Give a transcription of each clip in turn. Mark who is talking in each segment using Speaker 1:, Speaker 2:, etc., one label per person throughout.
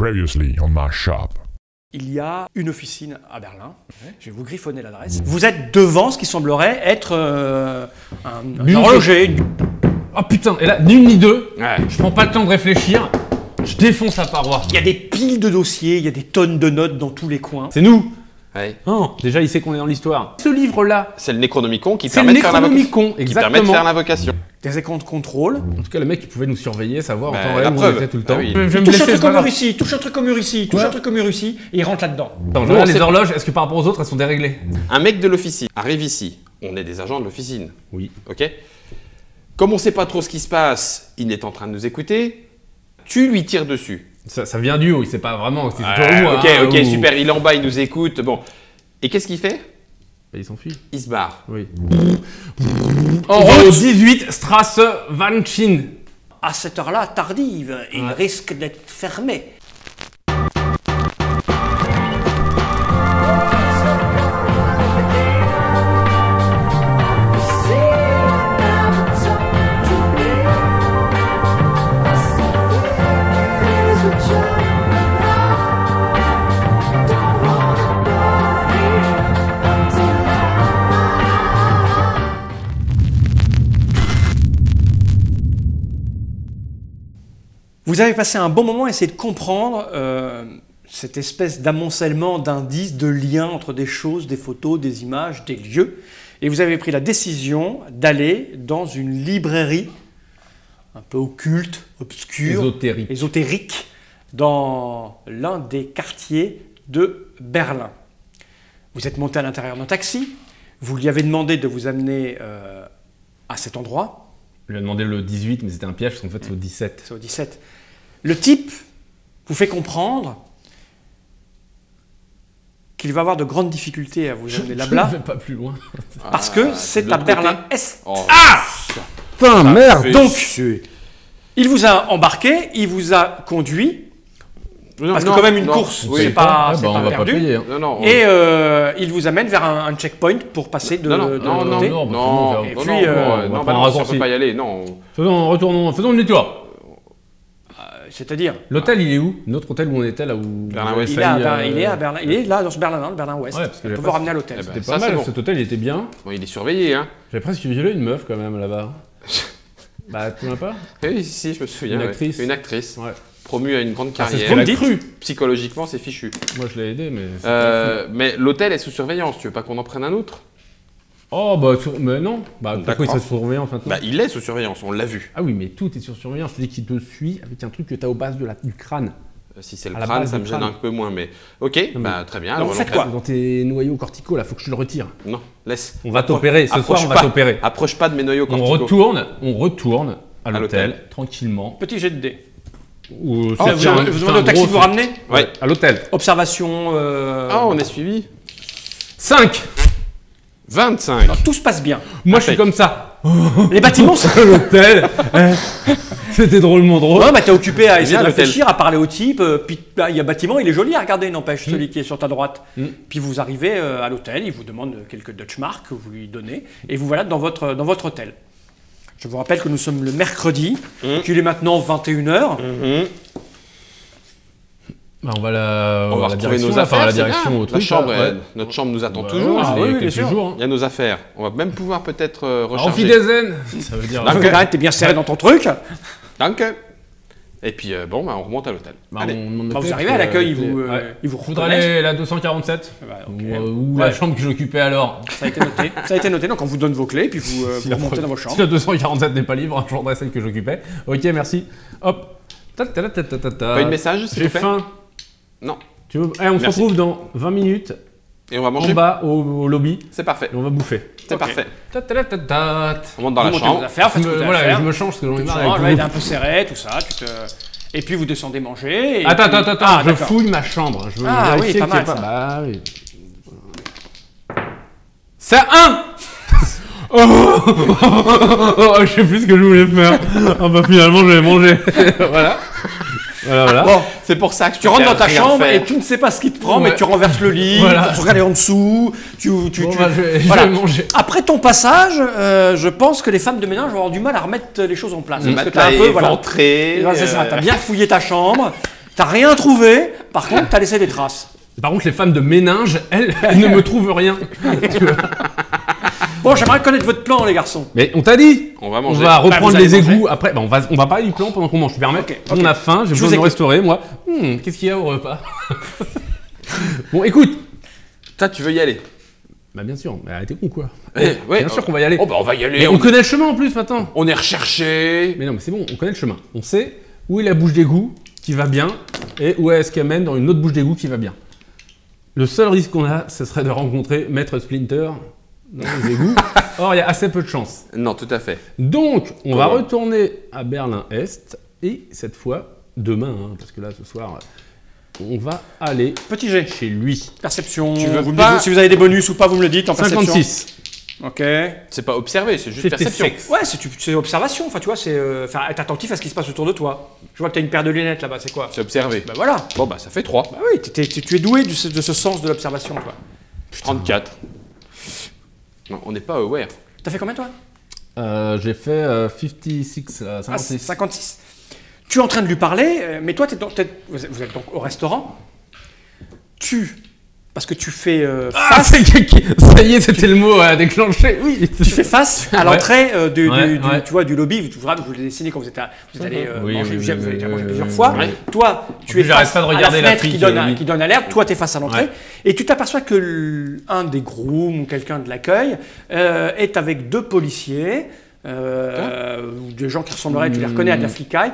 Speaker 1: Previously on my shop.
Speaker 2: Il y a une officine à Berlin. Je vais vous griffonner l'adresse. Vous êtes devant ce qui semblerait être un horloger.
Speaker 3: Oh putain, et là, ni une ni deux, je prends pas le temps de réfléchir, je défonce la paroi.
Speaker 2: Il y a des piles de dossiers, il y a des tonnes de notes dans tous les coins.
Speaker 3: C'est nous.
Speaker 4: Ouais.
Speaker 3: Oh, déjà il sait qu'on est dans l'histoire. Ce livre-là,
Speaker 4: C'est le Necronomicon qui
Speaker 3: c'est
Speaker 4: permet
Speaker 3: le
Speaker 4: de faire l'invocation.
Speaker 3: Necronomicon,
Speaker 4: Qui permet de
Speaker 3: exactement.
Speaker 4: faire l'invocation.
Speaker 2: Des écrans de contrôle.
Speaker 3: En tout cas, le mec, il pouvait nous surveiller, savoir en
Speaker 4: Bah,
Speaker 3: temps réel
Speaker 4: la
Speaker 3: où on
Speaker 4: preuve.
Speaker 3: était tout le temps.
Speaker 4: Ah oui.
Speaker 3: Je vais me
Speaker 2: Touche un
Speaker 3: laisser,
Speaker 2: truc
Speaker 3: c'est pas
Speaker 2: comme mur
Speaker 3: grave.
Speaker 2: ici, touche un truc comme mur ici, touche
Speaker 3: Ouais.
Speaker 2: un truc comme mur ici, et il rentre là-dedans.
Speaker 3: Attends, je
Speaker 4: Non,
Speaker 3: regarde
Speaker 4: c'est
Speaker 3: les
Speaker 4: pas-
Speaker 3: horloges, est-ce que par rapport aux autres, elles sont déréglées?
Speaker 4: Un mec de l'officine arrive ici. On est des agents de l'officine.
Speaker 3: Oui.
Speaker 4: Ok. Comme on sait pas trop ce qui se passe, il est en train de nous écouter. Tu lui tires dessus.
Speaker 3: Ça vient du haut, il sait pas vraiment. C'est toi ou
Speaker 4: Ah,
Speaker 3: moi,
Speaker 4: ok,
Speaker 3: hein,
Speaker 4: ok,
Speaker 3: ou-
Speaker 4: super. Il est en bas, il nous écoute. Bon. Et qu'est-ce qu'il fait?
Speaker 3: Bah, il s'enfuit.
Speaker 4: Il se barre.
Speaker 3: Oui. En 18, Strasse Vanchin.
Speaker 2: À cette heure-là, tardive, il risque d'être fermé. Vous avez passé un bon moment à essayer de comprendre cette espèce d'amoncellement d'indices, de liens entre des choses, des photos, des images, des lieux. Et vous avez pris la décision d'aller dans une librairie un peu occulte, obscure, ésotérique, dans l'un des quartiers de Berlin. Vous êtes monté à l'intérieur d'un taxi, vous lui avez demandé de vous amener à cet endroit.
Speaker 3: Je lui ai demandé le 18, mais c'était un piège, parce qu'en fait, c'est au 17.
Speaker 2: C'est au 17. Le type vous fait comprendre qu'il va avoir de grandes difficultés à vous amener
Speaker 3: Je ne
Speaker 2: là-bas
Speaker 3: vais pas plus loin.
Speaker 2: parce que c'est
Speaker 4: de
Speaker 2: à
Speaker 4: l'autre côté.
Speaker 2: Berlin-Est.
Speaker 4: Oh,
Speaker 3: Putain, merde.
Speaker 2: Donc, il vous a embarqué, il vous a conduit, parce que quand même une course,
Speaker 4: oui.
Speaker 2: c'est pas,
Speaker 3: Ah,
Speaker 2: c'est
Speaker 3: bah,
Speaker 2: pas
Speaker 3: on va
Speaker 2: perdu.
Speaker 3: pas payer. Hein.
Speaker 4: Non, non.
Speaker 2: Et il vous amène vers un checkpoint pour passer de
Speaker 4: Non, non,
Speaker 2: l'autre
Speaker 4: non, non,
Speaker 2: côté.
Speaker 4: non,
Speaker 3: bah,
Speaker 4: non,
Speaker 2: Et
Speaker 4: non,
Speaker 2: puis,
Speaker 4: non,
Speaker 2: on
Speaker 3: va
Speaker 4: non,
Speaker 3: prendre un
Speaker 4: on
Speaker 3: raccourci.
Speaker 4: peut pas y aller, non.
Speaker 3: Faisons le tour.
Speaker 2: C'est-à-dire,
Speaker 3: L'hôtel, il est où? Notre hôtel où on était là où.
Speaker 4: Berlin-Ouest.
Speaker 2: il est à Berlin, il est là dans ce Berlin, le Berlin-Ouest.
Speaker 3: Ouais, parce que
Speaker 2: On
Speaker 3: j'ai
Speaker 2: peut
Speaker 3: pas-
Speaker 2: vous ramener à l'hôtel.
Speaker 4: Eh ben,
Speaker 3: C'était
Speaker 4: ça,
Speaker 3: pas
Speaker 4: c'est
Speaker 3: mal,
Speaker 4: bon.
Speaker 3: cet hôtel, il était bien.
Speaker 4: Bon, il est surveillé, hein.
Speaker 3: J'avais presque violé une meuf quand même là-bas. Bah, tu m'as pas?
Speaker 4: Oui, si, je me souviens.
Speaker 3: Une
Speaker 4: ouais.
Speaker 3: actrice.
Speaker 4: Une actrice.
Speaker 3: Ouais.
Speaker 4: Promue à une grande
Speaker 3: Ah, c'est ce
Speaker 4: carrière.
Speaker 3: qu'on a
Speaker 2: dites
Speaker 3: cru.
Speaker 4: Psychologiquement, c'est fichu.
Speaker 3: Moi, je l'ai aidé, mais. c'est pas cru.
Speaker 4: Mais l'hôtel est sous surveillance. Tu veux pas qu'on en prenne un autre?
Speaker 3: Oh, bah, mais non. Bah, pourquoi
Speaker 4: D'accord.
Speaker 3: il serait sous surveillance maintenant?
Speaker 4: Bah, il est sous surveillance, on l'a vu.
Speaker 3: Ah oui, mais tout est sur surveillance. C'est-à-dire qu'il te suit avec un truc que t'as au bas du crâne.
Speaker 4: Si c'est le
Speaker 3: À la
Speaker 4: crâne,
Speaker 3: base
Speaker 4: ça
Speaker 3: du
Speaker 4: me gêne
Speaker 3: crâne.
Speaker 4: un peu moins, mais ok,
Speaker 3: Non, mais-
Speaker 4: bah très bien.
Speaker 2: Donc,
Speaker 4: alors,
Speaker 2: faites
Speaker 4: on
Speaker 2: quoi
Speaker 4: entraîne.
Speaker 3: Dans tes noyaux corticaux, là, faut que je le retire.
Speaker 4: Non, laisse.
Speaker 3: On va t'opérer. Ce soir, on va t'opérer.
Speaker 4: Approche pas de mes noyaux
Speaker 3: On
Speaker 4: corticaux.
Speaker 3: retourne à
Speaker 4: l'hôtel.
Speaker 3: l'hôtel, tranquillement.
Speaker 2: Petit jet de dés.
Speaker 3: Ou
Speaker 2: Vous demandez au taxi de vous ramener.
Speaker 4: Ouais.
Speaker 3: À l'hôtel.
Speaker 2: Observation.
Speaker 4: Ah, on est suivi.
Speaker 3: 5.
Speaker 4: 25.
Speaker 2: Non, tout se passe bien.
Speaker 3: Moi, je suis
Speaker 4: Impec.
Speaker 3: comme ça.
Speaker 2: Les bâtiments sont...
Speaker 3: À l'hôtel. C'était drôlement drôle.
Speaker 2: Ouais, bah t'es occupé à essayer
Speaker 4: bien
Speaker 2: de
Speaker 4: l'hôtel.
Speaker 2: réfléchir, à parler au type, puis bah, il y a bâtiment, il est joli à regarder, n'empêche, celui qui est sur ta droite. Puis vous arrivez à l'hôtel, il vous demande quelques Deutschmark que vous lui donnez, et vous voilà dans votre hôtel. Je vous rappelle que nous sommes le mercredi, qu'il est maintenant 21h.
Speaker 3: Bah, on va la
Speaker 4: retrouver
Speaker 3: direction,
Speaker 4: nos
Speaker 3: là,
Speaker 4: affaires.
Speaker 3: enfin, la
Speaker 4: c'est
Speaker 3: direction
Speaker 4: bien.
Speaker 3: au
Speaker 4: La
Speaker 3: truc.
Speaker 4: chambre,
Speaker 3: là, ouais.
Speaker 4: notre chambre nous attend
Speaker 3: Bah,
Speaker 4: toujours.
Speaker 3: ouais,
Speaker 2: Ah
Speaker 3: c'est
Speaker 2: oui,
Speaker 3: des-
Speaker 2: bien
Speaker 3: quelques
Speaker 2: sûr.
Speaker 3: jours. Hein.
Speaker 4: Il y a nos affaires. On va même pouvoir peut-être
Speaker 3: Auf
Speaker 4: recharger.
Speaker 3: Wiedersehen. Ça veut dire.
Speaker 4: Danke.
Speaker 2: T'es bien serré dans ton truc.
Speaker 4: Danke. Et puis bon, bah, on remonte à l'hôtel.
Speaker 3: Bah,
Speaker 4: Allez.
Speaker 3: on
Speaker 2: Bah, vous
Speaker 3: était,
Speaker 2: arrivez à l'accueil, il vous
Speaker 3: Je voudrais
Speaker 2: reconnaît.
Speaker 3: aller la 247.
Speaker 2: Bah, ok.
Speaker 3: Ou la chambre que j'occupais alors.
Speaker 2: Ça a été noté. Ça a été noté, donc on vous donne vos clés, puis vous,
Speaker 3: Si
Speaker 2: vous
Speaker 3: la
Speaker 2: remontez
Speaker 3: pre-
Speaker 2: dans vos
Speaker 3: Si
Speaker 2: chambres.
Speaker 3: la 247 n'est pas libre, je prendrai celle que j'occupais. Ok, merci. Hop.
Speaker 4: Pas eu de message, s'il
Speaker 3: J'ai
Speaker 4: vous plaît?
Speaker 3: faim.
Speaker 4: Non.
Speaker 3: Tu veux... on se
Speaker 4: Merci.
Speaker 3: retrouve dans 20 minutes
Speaker 4: Et on va
Speaker 3: en
Speaker 4: manger.
Speaker 3: bas au lobby
Speaker 4: C'est parfait.
Speaker 3: et on va bouffer.
Speaker 4: C'est
Speaker 2: Ok.
Speaker 4: parfait.
Speaker 3: Ta-ta-ta-ta-ta.
Speaker 4: On monte dans la
Speaker 2: Vous montez
Speaker 4: chambre.
Speaker 2: vos affaires, faites ce que vous avez à
Speaker 3: Voilà,
Speaker 2: faire.
Speaker 3: je me change parce que j'en ai marre
Speaker 2: Là,
Speaker 3: avec
Speaker 2: il est
Speaker 3: vous.
Speaker 2: un peu serré, tout ça. Et puis vous descendez manger. et
Speaker 3: Attends,
Speaker 2: puis-
Speaker 3: attends,
Speaker 2: Ah,
Speaker 3: je
Speaker 2: d'accord.
Speaker 3: fouille ma chambre. Je veux
Speaker 2: Ah, oui,
Speaker 3: vérifier
Speaker 2: pas
Speaker 3: qu'il y ait
Speaker 2: mal, ça.
Speaker 3: Bah oui. C'est un. Oh, je sais plus ce que je voulais faire. Ah bah finalement je vais manger. Voilà. Voilà.
Speaker 2: Bon,
Speaker 4: C'est pour ça que
Speaker 2: tu rentres dans ta
Speaker 4: rien
Speaker 2: chambre
Speaker 4: faire.
Speaker 2: et tu ne sais pas ce qui te prend,
Speaker 3: Ouais.
Speaker 2: mais tu renverses le lit,
Speaker 3: Voilà.
Speaker 2: tu regardes en dessous,
Speaker 3: Bon, bah, je
Speaker 2: Voilà.
Speaker 3: vais manger.
Speaker 2: Après ton passage, je pense que les femmes de ménage vont avoir du mal à remettre les choses en place. Parce que
Speaker 4: Bah,
Speaker 2: t'as
Speaker 4: t'as
Speaker 2: un peu, voilà.
Speaker 4: éventré.
Speaker 2: Ouais, c'est ça, t'as bien fouillé ta chambre, T'as rien trouvé, par contre, t'as laissé des traces.
Speaker 3: Par contre, les femmes de ménage, elles ne me trouvent rien.
Speaker 2: Bon, j'aimerais connaître votre plan, les garçons.
Speaker 3: Mais on t'a dit,
Speaker 4: On va
Speaker 3: on
Speaker 4: manger.
Speaker 3: va
Speaker 2: vous
Speaker 3: reprendre
Speaker 2: allez
Speaker 3: les
Speaker 2: manger.
Speaker 3: égouts après. Bah, on va parler du plan pendant qu'on mange. Tu permets?
Speaker 2: Ok.
Speaker 3: On a faim, j'ai
Speaker 2: Je vous
Speaker 3: besoin de me
Speaker 2: écoute.
Speaker 3: restaurer, moi. Qu'est-ce qu'il y a au repas? Bon, écoute.
Speaker 4: Toi, tu veux y aller?
Speaker 3: Bah bien sûr, mais t'es con quoi?
Speaker 4: Ouais,
Speaker 3: Bien sûr qu'on va y aller.
Speaker 4: Oh bah on va y aller.
Speaker 3: Mais on connaît le chemin en plus maintenant.
Speaker 4: On est recherché.
Speaker 3: Mais non, mais c'est bon, on connaît le chemin. On sait où est la bouche d'égout qui va bien et où est-ce qu'elle mène dans une autre bouche d'égout qui va bien. Le seul risque qu'on a, ce serait de rencontrer Maître Splinter dans les égouts. Or, il y a assez peu de chance.
Speaker 4: Non, tout à fait.
Speaker 3: Donc, on va
Speaker 4: Comment
Speaker 3: retourner à Berlin-Est et cette fois, demain, hein, parce que là, ce soir, on va aller
Speaker 2: Petit G.
Speaker 3: chez lui.
Speaker 2: Perception.
Speaker 4: Tu veux
Speaker 2: vous me
Speaker 4: pas-
Speaker 2: dites, si vous avez des bonus ou pas, vous me le dites en perception.
Speaker 3: 56.
Speaker 2: Ok.
Speaker 4: C'est pas observer, c'est juste perception.
Speaker 3: 56.
Speaker 2: Ouais, c'est observation. Enfin, tu vois, c'est être attentif à ce qui se passe autour de toi. Je vois que tu as une paire de lunettes là-bas, c'est quoi?
Speaker 4: C'est observer.
Speaker 2: Bah voilà.
Speaker 4: Bon bah ça fait 3.
Speaker 2: Bah oui, tu es doué de ce sens de l'observation, toi.
Speaker 4: 34. Non, on n'est pas aware.
Speaker 2: T'as fait combien, toi?
Speaker 3: J'ai fait 56,
Speaker 2: Ah,
Speaker 3: 56.
Speaker 2: 56. Tu es en train de lui parler, mais toi, vous êtes donc au restaurant. Parce que tu fais
Speaker 3: Ah, ça y est, c'était le mot à déclencher. Oui.
Speaker 2: tu fais face à
Speaker 3: Ouais.
Speaker 2: l'entrée
Speaker 3: Ouais.
Speaker 2: tu vois, du lobby. Je vous l'ai dessiné quand vous êtes allé
Speaker 3: Oui,
Speaker 2: manger.
Speaker 3: oui,
Speaker 2: Vous avez
Speaker 3: oui,
Speaker 2: déjà
Speaker 3: oui,
Speaker 2: mangé
Speaker 3: oui,
Speaker 2: plusieurs
Speaker 3: oui,
Speaker 2: fois.
Speaker 3: oui.
Speaker 2: Toi, tu
Speaker 3: plus,
Speaker 2: es
Speaker 3: j'arrête
Speaker 2: face
Speaker 3: pas de
Speaker 2: à la
Speaker 3: regarder la
Speaker 2: fenêtre
Speaker 3: fric, oui.
Speaker 2: qui donne à l'air. Toi, tu es face à l'entrée.
Speaker 3: Ouais.
Speaker 2: Et tu t'aperçois que un des grooms ou quelqu'un de l'accueil est avec deux policiers. Ou des gens qui ressembleraient, tu les reconnais, à de la flicaille,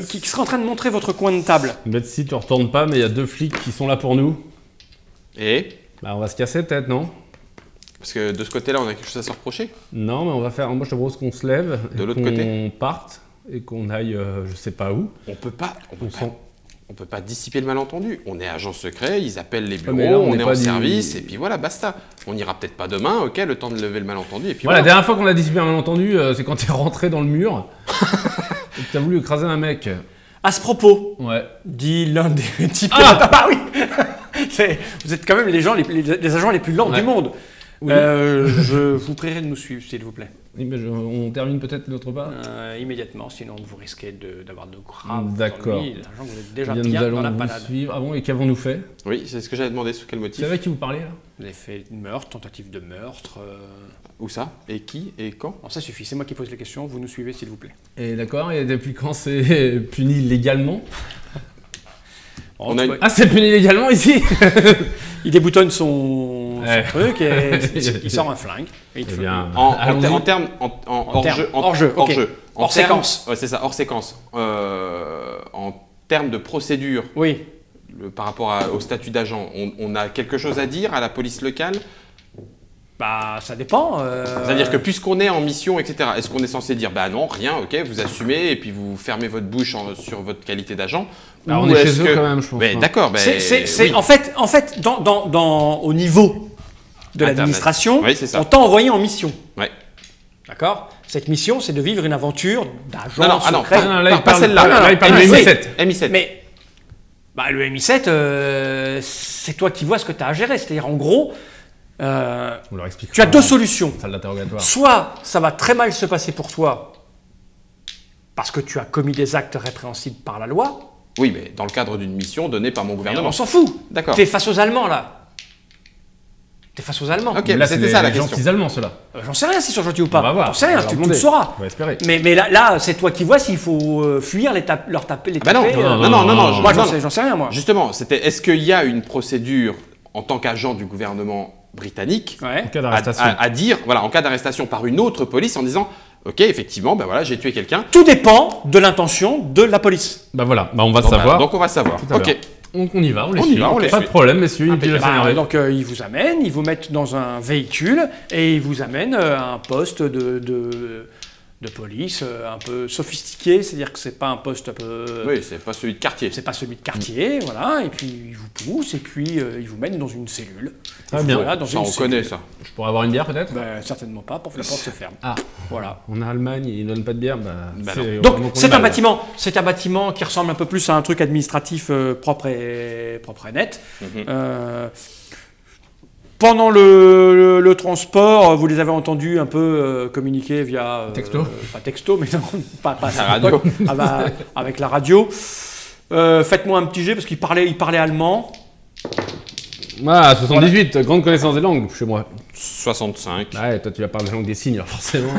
Speaker 2: qui seraient en train de montrer votre coin de table.
Speaker 3: Betsy, tu retournes pas, mais il y a 2 flics qui sont là pour nous.
Speaker 4: Et
Speaker 3: Bah, on va se casser peut-être, non?
Speaker 4: parce que de ce côté-là, on a quelque chose à se reprocher.
Speaker 3: Non, mais on va faire. Moi, je te propose qu'on se lève,
Speaker 4: De
Speaker 3: et
Speaker 4: l'autre
Speaker 3: qu'on
Speaker 4: côté
Speaker 3: parte et qu'on aille, je sais pas où.
Speaker 4: On peut pas dissiper le malentendu. On est agent secret, ils appellent les bureaux,
Speaker 3: mais là, on
Speaker 4: on
Speaker 3: n'est
Speaker 4: est
Speaker 3: pas
Speaker 4: en
Speaker 3: dit-
Speaker 4: service, et puis voilà, basta. On n'ira peut-être pas demain, ok, le temps de lever le malentendu, et puis
Speaker 3: Voilà, la
Speaker 4: voilà.
Speaker 3: dernière fois qu'on a dissipé un malentendu, c'est quand t'es rentré dans le mur et que t'as voulu écraser un mec.
Speaker 2: À ce propos,
Speaker 3: Ouais.
Speaker 2: dit l'un des types.
Speaker 3: Ah
Speaker 2: oui. Vous êtes quand même les agents les plus lents
Speaker 3: Ouais.
Speaker 2: du monde.
Speaker 3: Oui.
Speaker 2: Je vous prierai de nous suivre, s'il vous plaît.
Speaker 3: Oui, mais on termine peut-être l'autre part.
Speaker 2: Immédiatement, sinon vous risquez d'avoir de graves
Speaker 3: D'accord.
Speaker 2: ennuis. L'agent, vous êtes déjà
Speaker 3: Eh bien,
Speaker 2: bien
Speaker 3: nous
Speaker 2: dans la
Speaker 3: allons
Speaker 2: panade.
Speaker 3: vous suivre. Ah bon, et qu'avons-nous fait?
Speaker 4: Oui, c'est ce que j'avais demandé, sous quel
Speaker 3: Vous
Speaker 4: motif.
Speaker 3: savez à qui vous parlez là?
Speaker 2: Vous avez fait meurtre, tentative de meurtre.
Speaker 4: Où ça? Et qui? Et quand?
Speaker 2: Bon, ça suffit, c'est moi qui pose les questions, vous nous suivez, s'il vous plaît.
Speaker 3: Et d'accord, et depuis quand c'est puni légalement?
Speaker 2: Oh,
Speaker 4: On a
Speaker 2: tu
Speaker 4: une-
Speaker 2: vois,
Speaker 3: Ah, c'est puni légalement ici?
Speaker 2: il déboutonne son
Speaker 3: Ouais.
Speaker 2: truc et il sort un flingue. Et il te
Speaker 3: Eh
Speaker 2: fait-
Speaker 3: bien,
Speaker 4: En
Speaker 3: allons-y.
Speaker 4: termes, hors-jeu.
Speaker 2: Hors-jeu, ok. Hors séquence.
Speaker 4: Ouais, c'est ça, hors séquence. En termes de procédure,
Speaker 2: Oui.
Speaker 4: par rapport au statut d'agent, on a quelque chose à dire à la police locale?
Speaker 2: Bah, ça dépend.
Speaker 4: C'est-à-dire que puisqu'on est en mission, etc., est-ce qu'on est censé dire bah non, rien, ok, vous assumez et puis vous fermez votre bouche sur votre qualité d'agent?
Speaker 3: Bah,
Speaker 4: Ou
Speaker 3: on est
Speaker 4: est-ce
Speaker 3: chez eux
Speaker 4: que-
Speaker 3: quand même, je pense.
Speaker 4: Mais
Speaker 3: hein.
Speaker 4: d'accord, mais
Speaker 2: C'est
Speaker 4: oui.
Speaker 2: en fait, au niveau de
Speaker 4: Internet.
Speaker 2: l'administration,
Speaker 4: Oui, c'est ça.
Speaker 2: on t'a envoyé en mission.
Speaker 4: Ouais.
Speaker 2: D'accord? Cette mission, c'est de vivre une aventure d'agent
Speaker 4: Non, non, ah non,
Speaker 2: secret.
Speaker 3: Ah non, là, il
Speaker 4: pas
Speaker 3: parle-
Speaker 4: celle-là.
Speaker 3: là, il parle de
Speaker 2: MI7.
Speaker 3: MI7.
Speaker 4: MI7.
Speaker 2: Mais bah, le MI7, c'est toi qui vois ce que tu as à gérer. C'est-à-dire, en gros,
Speaker 3: On leur explique.
Speaker 2: tu as deux solutions.
Speaker 3: Salle d'interrogatoire.
Speaker 2: Soit ça va très mal se passer pour toi parce que tu as commis des actes répréhensibles par la loi.
Speaker 4: Oui, mais dans le cadre d'une mission donnée par mon
Speaker 2: Mais
Speaker 4: gouvernement.
Speaker 2: on s'en fout.
Speaker 4: D'accord.
Speaker 2: T'es face aux Allemands, là. T'es face aux Allemands.
Speaker 4: Ok,
Speaker 3: Mais là, c'est
Speaker 4: c'était ça la
Speaker 3: les
Speaker 4: question.
Speaker 3: gentils allemands, ceux-là.
Speaker 2: J'en sais rien s'ils sont gentils ou pas.
Speaker 3: On va voir.
Speaker 2: J'en sais
Speaker 3: On
Speaker 2: rien,
Speaker 3: va leur
Speaker 2: tu le
Speaker 3: demander.
Speaker 2: sauras.
Speaker 3: On va espérer.
Speaker 2: Mais là, c'est toi qui vois s'il faut fuir, leur taper, les
Speaker 4: Ah bah non,
Speaker 2: taper.
Speaker 4: non, non,
Speaker 2: Moi,
Speaker 4: non.
Speaker 2: j'en sais rien, moi.
Speaker 4: Justement, c'était est-ce qu'il y a une procédure en tant qu'agent du gouvernement britannique
Speaker 2: Ouais.
Speaker 3: En cas d'arrestation.
Speaker 4: à dire, voilà, en cas d'arrestation par une autre police en disant ok, effectivement, ben voilà, j'ai tué quelqu'un.
Speaker 2: Tout dépend de l'intention de la police.
Speaker 3: Bah voilà, bah on va
Speaker 4: Bon, bah,
Speaker 3: savoir.
Speaker 4: donc on va savoir.
Speaker 3: Tout à
Speaker 4: Ok.
Speaker 3: l'heure. Donc on y va, on les
Speaker 4: On y
Speaker 3: suit.
Speaker 4: va, on les
Speaker 3: Pas
Speaker 4: suit.
Speaker 3: de problème, messieurs, inutile de
Speaker 2: Bah,
Speaker 3: s'énerver.
Speaker 2: donc ils vous amènent, ils vous mettent dans un véhicule et ils vous amènent à un poste de police un peu sophistiqué, c'est-à-dire que c'est pas un poste un peu...
Speaker 4: Oui, c'est pas celui de quartier.
Speaker 2: C'est pas celui de quartier, voilà, et puis ils vous poussent et puis ils vous mènent dans une cellule.
Speaker 3: Ah,
Speaker 2: Et
Speaker 3: bien.
Speaker 2: voilà, dans
Speaker 4: Ça,
Speaker 2: une
Speaker 4: on
Speaker 2: cellule.
Speaker 4: connaît ça.
Speaker 3: Je pourrais avoir une bière peut-être?
Speaker 2: Ben, certainement pas, pour que la porte se ferme.
Speaker 3: Ah,
Speaker 2: Voilà.
Speaker 3: en Allemagne, ils donnent pas de bière, bah,
Speaker 4: Bah
Speaker 3: c'est...
Speaker 2: Donc
Speaker 3: on
Speaker 2: c'est
Speaker 3: est
Speaker 2: un
Speaker 3: mal.
Speaker 2: bâtiment qui ressemble un peu plus à un truc administratif propre et net.
Speaker 4: Mhm.
Speaker 2: Pendant le transport, vous les avez entendus un peu communiquer via
Speaker 3: Texto.
Speaker 2: pas texto, mais non, pas à cette
Speaker 4: radio.
Speaker 2: époque, avec la radio. Faites-moi un petit jet parce qu'il parlait allemand.
Speaker 3: Ah, 78, grande connaissance des langues chez moi.
Speaker 4: 65.
Speaker 3: Ouais, toi tu vas parler la langue des signes, alors forcément.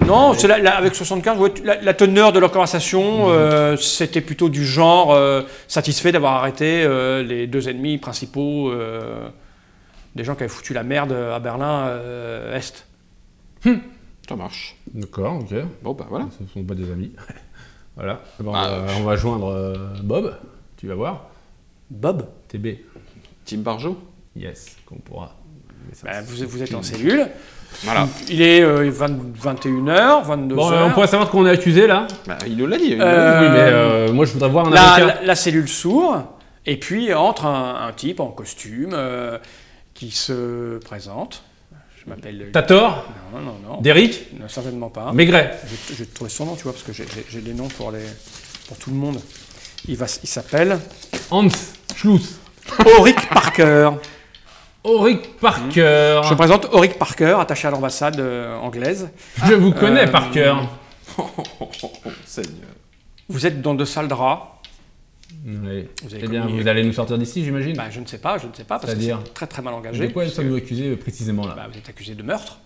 Speaker 2: Non, c'est avec 75, la teneur de leur conversation, c'était plutôt du genre satisfait d'avoir arrêté les 2 ennemis principaux des gens qui avaient foutu la merde à Berlin Est.
Speaker 4: Ça marche.
Speaker 3: D'accord, ok.
Speaker 4: Bon, bah voilà.
Speaker 3: Ce ne sont pas des amis. Voilà. Eh ben,
Speaker 4: Ah,
Speaker 3: on va joindre Bob, tu vas voir.
Speaker 2: Bob,
Speaker 3: TB.
Speaker 4: Team Barjo.
Speaker 3: Yes, qu'on pourra. Mais ça,
Speaker 2: vous êtes en cellule.
Speaker 4: Voilà.
Speaker 2: Il est 21h, 22h.
Speaker 3: Bon, on pourrait savoir de quoi on est accusé là.
Speaker 4: Bah, il nous l'a dit.
Speaker 3: Oui, mais moi je voudrais voir un avocat.
Speaker 2: La cellule s'ouvre, et puis entre un type en costume qui se présente. Je m'appelle...
Speaker 3: T'as tort.
Speaker 2: Non.
Speaker 3: Derrick.
Speaker 2: Non, certainement pas.
Speaker 3: Maigret.
Speaker 2: Je vais trouver son nom, tu vois, parce que j'ai des noms pour tout le monde. Il s'appelle...
Speaker 3: Hans Schluss.
Speaker 2: Auric Parker.
Speaker 3: Auric Parker.
Speaker 2: Je présente Auric Parker, attaché à l'ambassade anglaise.
Speaker 3: Je vous connais Parker.
Speaker 4: Seigneur.
Speaker 2: Vous êtes dans de sales draps.
Speaker 3: Oui.
Speaker 2: Vous avez
Speaker 3: Eh bien,
Speaker 2: commis-
Speaker 3: vous allez nous sortir d'ici, j'imagine.
Speaker 2: Je ne sais pas, parce que
Speaker 3: C'est-à-dire
Speaker 2: c'est très très mal
Speaker 3: De
Speaker 2: engagé.
Speaker 3: quoi
Speaker 2: parce
Speaker 3: sommes-nous
Speaker 2: que,
Speaker 3: accusés précisément là
Speaker 2: vous êtes accusé de meurtre.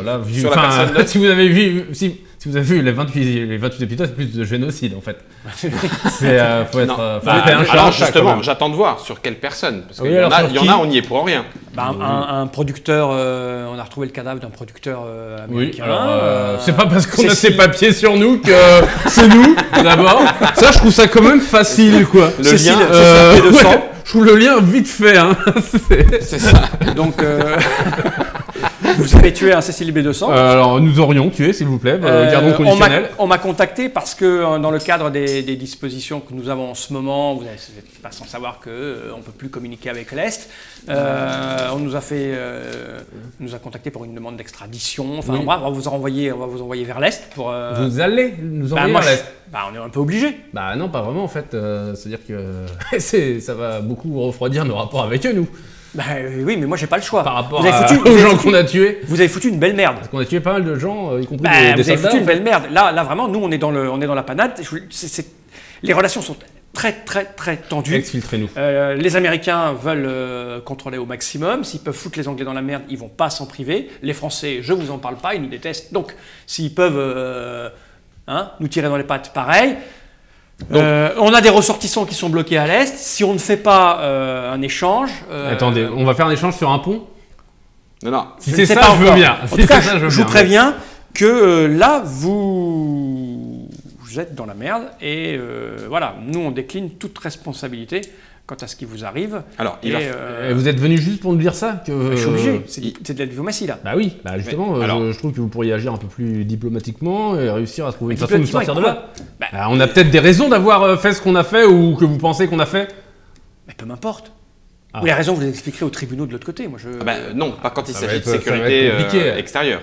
Speaker 3: Là,
Speaker 4: Sur la personne neutre.
Speaker 3: si vous avez vu, si vous avez vu les 28 épisodes, c'est plus de génocide en fait. C'est faut être,
Speaker 4: Non.
Speaker 3: faut
Speaker 4: Bah,
Speaker 3: être un chat,
Speaker 4: alors
Speaker 3: un chat, quand
Speaker 4: justement,
Speaker 3: même.
Speaker 4: j'attends de voir sur quelle personne. Parce
Speaker 3: Oui,
Speaker 4: qu'il y,
Speaker 3: alors sur
Speaker 4: il y en
Speaker 3: qui
Speaker 4: a, on n'y est pour rien.
Speaker 2: Un producteur, on a retrouvé le cadavre d'un producteur
Speaker 3: Oui,
Speaker 2: américain.
Speaker 3: alors c'est pas parce qu'on a
Speaker 2: Cécile-
Speaker 3: ces papiers sur nous que c'est nous d'abord. Ça, je trouve ça quand même facile quoi.
Speaker 4: Le
Speaker 2: Cécile-
Speaker 4: lien,
Speaker 2: Cécile P200.
Speaker 3: ouais, je trouve le lien vite fait. Hein.
Speaker 4: c'est ça.
Speaker 2: Donc, vous avez tué un Cécile B200.
Speaker 3: Alors, nous aurions tué, s'il vous plaît. Gardons conditionnel.
Speaker 2: On m'a contacté parce que dans le cadre des dispositions que nous avons en ce moment, vous n'êtes pas sans savoir qu'on ne peut plus communiquer avec l'Est. On nous a contacté pour une demande d'extradition. Enfin,
Speaker 3: Oui.
Speaker 2: bref, on va vous envoyer vers l'Est pour.
Speaker 3: Vous allez nous envoyer
Speaker 2: moi,
Speaker 3: vers l'Est.
Speaker 2: on est un peu obligé.
Speaker 3: Bah non, pas vraiment en fait. C'est-à-dire que ça va beaucoup refroidir nos rapports avec eux, nous.
Speaker 2: Oui, mais moi j'ai pas le choix.
Speaker 3: Par rapport
Speaker 2: vous avez
Speaker 3: aux gens qu'on a tués.
Speaker 2: Vous avez foutu une belle merde.
Speaker 3: Parce qu'on a tué pas mal de gens, y compris des
Speaker 2: Vous avez
Speaker 3: soldats.
Speaker 2: foutu une belle merde. Là vraiment, nous on est dans la panade. Les relations sont très très très tendues.
Speaker 3: Exfiltrez-nous.
Speaker 2: Les Américains veulent contrôler au maximum. S'ils peuvent foutre les Anglais dans la merde, ils vont pas s'en priver. Les Français, je vous en parle pas, ils nous détestent. Donc, s'ils peuvent nous tirer dans les pattes, pareil. On a des ressortissants qui sont bloqués à l'Est. Si on ne fait pas un échange...
Speaker 3: Attendez, on va faire un échange sur un pont.
Speaker 4: Non.
Speaker 3: Si
Speaker 2: je
Speaker 3: c'est
Speaker 2: ne sais
Speaker 3: ça,
Speaker 2: pas
Speaker 3: je veux
Speaker 2: encore.
Speaker 3: bien.
Speaker 2: En
Speaker 3: Si
Speaker 2: tout cas,
Speaker 3: c'est ça,
Speaker 2: je
Speaker 3: veux
Speaker 2: vous
Speaker 3: bien.
Speaker 2: préviens que là, vous êtes dans la merde. Et voilà, nous, on décline toute responsabilité quant à ce qui vous arrive.
Speaker 4: Alors,
Speaker 2: Et,
Speaker 3: Et vous êtes venu juste pour nous dire ça que...
Speaker 2: je suis obligé. C'est de la diplomatie, là.
Speaker 3: Bah oui, bah justement,
Speaker 4: Mais, alors-
Speaker 3: je trouve que vous pourriez agir un peu plus diplomatiquement et réussir à trouver une façon de nous sortir de
Speaker 2: Diplomatiquement,
Speaker 3: là.
Speaker 2: quoi.
Speaker 3: Bah, on a peut-être des raisons d'avoir fait ce qu'on a fait ou que vous pensez qu'on a fait.
Speaker 2: Mais peu m'importe.
Speaker 3: Ah.
Speaker 2: Vous les raisons, vous les expliquerez aux tribunaux de l'autre côté. Moi,
Speaker 4: Non, pas quand il
Speaker 3: Ça va
Speaker 4: s'agit de
Speaker 3: être- ça va
Speaker 4: sécurité
Speaker 3: être compliqué.
Speaker 4: extérieure.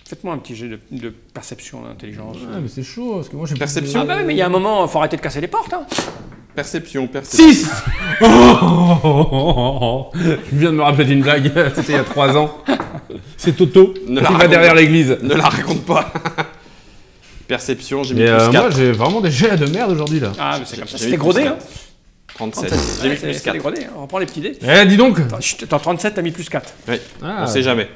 Speaker 2: Faites-moi un petit jet de perception d'intelligence.
Speaker 3: Ouais, mais c'est chaud, parce que moi j'ai
Speaker 4: Perception.
Speaker 2: Ah bah oui, mais il y a un moment, il faut arrêter de casser les portes. Hein.
Speaker 4: Perception.
Speaker 3: 6 Je viens de me rappeler d'une blague, c'était il y a 3 ans. C'est Toto
Speaker 4: Ne
Speaker 3: qui
Speaker 4: la
Speaker 3: va
Speaker 4: raconte
Speaker 3: derrière
Speaker 4: pas.
Speaker 3: l'église.
Speaker 4: Ne la raconte pas. Perception, j'ai mis
Speaker 3: Mais
Speaker 4: plus 4.
Speaker 3: moi j'ai vraiment des jets de merde aujourd'hui là.
Speaker 2: Ah, mais c'est comme ça.
Speaker 4: J'ai
Speaker 2: C'était
Speaker 4: mis
Speaker 2: gros dés.
Speaker 4: plus
Speaker 2: Hein.
Speaker 4: 37. J'ai mis plus 4.
Speaker 2: Gros dés. On reprend les petits dés.
Speaker 3: Eh dis donc
Speaker 2: Dans 37, t'as mis plus 4.
Speaker 4: Oui,
Speaker 3: Ah.
Speaker 4: on sait jamais.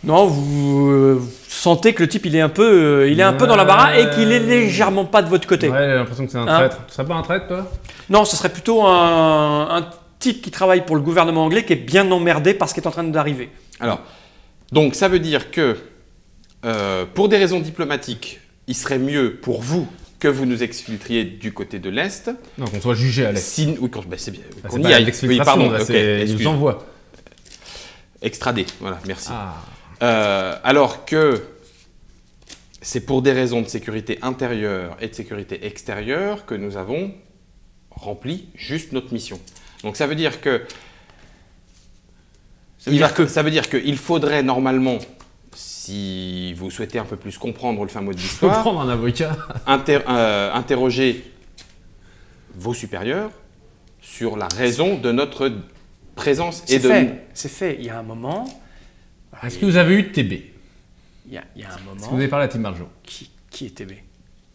Speaker 2: Non, vous sentez que le type, il est un peu dans l'embarras et qu'il est légèrement pas de votre côté.
Speaker 3: Ouais, j'ai l'impression que c'est un
Speaker 2: Hein
Speaker 3: traître. Tu serais pas un traître toi?
Speaker 2: Non, ce serait plutôt un type qui travaille pour le gouvernement anglais qui est bien emmerdé par ce qui est en train d'arriver.
Speaker 4: Alors, donc ça veut dire que pour des raisons diplomatiques, il serait mieux pour vous que vous nous exfiltriez du côté de l'Est.
Speaker 3: Non, qu'on soit jugé à l'est.
Speaker 4: Oui, c'est bien.
Speaker 3: Bah,
Speaker 4: Qu'on
Speaker 3: c'est
Speaker 4: y
Speaker 3: pas
Speaker 4: aille. Oui,
Speaker 3: l'exfiltration,
Speaker 4: pardon.
Speaker 3: là,
Speaker 4: ok,
Speaker 3: c'est- il
Speaker 4: excuse.
Speaker 3: nous envoie.
Speaker 4: Extradé, voilà, merci.
Speaker 3: Ah.
Speaker 4: Alors que c'est pour des raisons de sécurité intérieure et de sécurité extérieure que nous avons rempli juste notre mission. Donc ça veut dire que ça veut dire qu'il faudrait normalement, si vous souhaitez un peu plus comprendre le fin mot de
Speaker 3: Faut
Speaker 4: l'histoire,
Speaker 3: prendre un avocat.
Speaker 4: interroger vos supérieurs sur la raison de notre présence et
Speaker 2: C'est
Speaker 4: de
Speaker 2: fait. C'est fait. Il y a un moment.
Speaker 3: Est-ce que vous avez eu TB?
Speaker 2: il y a un
Speaker 3: Est-ce que
Speaker 2: moment...
Speaker 3: vous avez parlé à Tim Margeau?
Speaker 2: Qui est TB?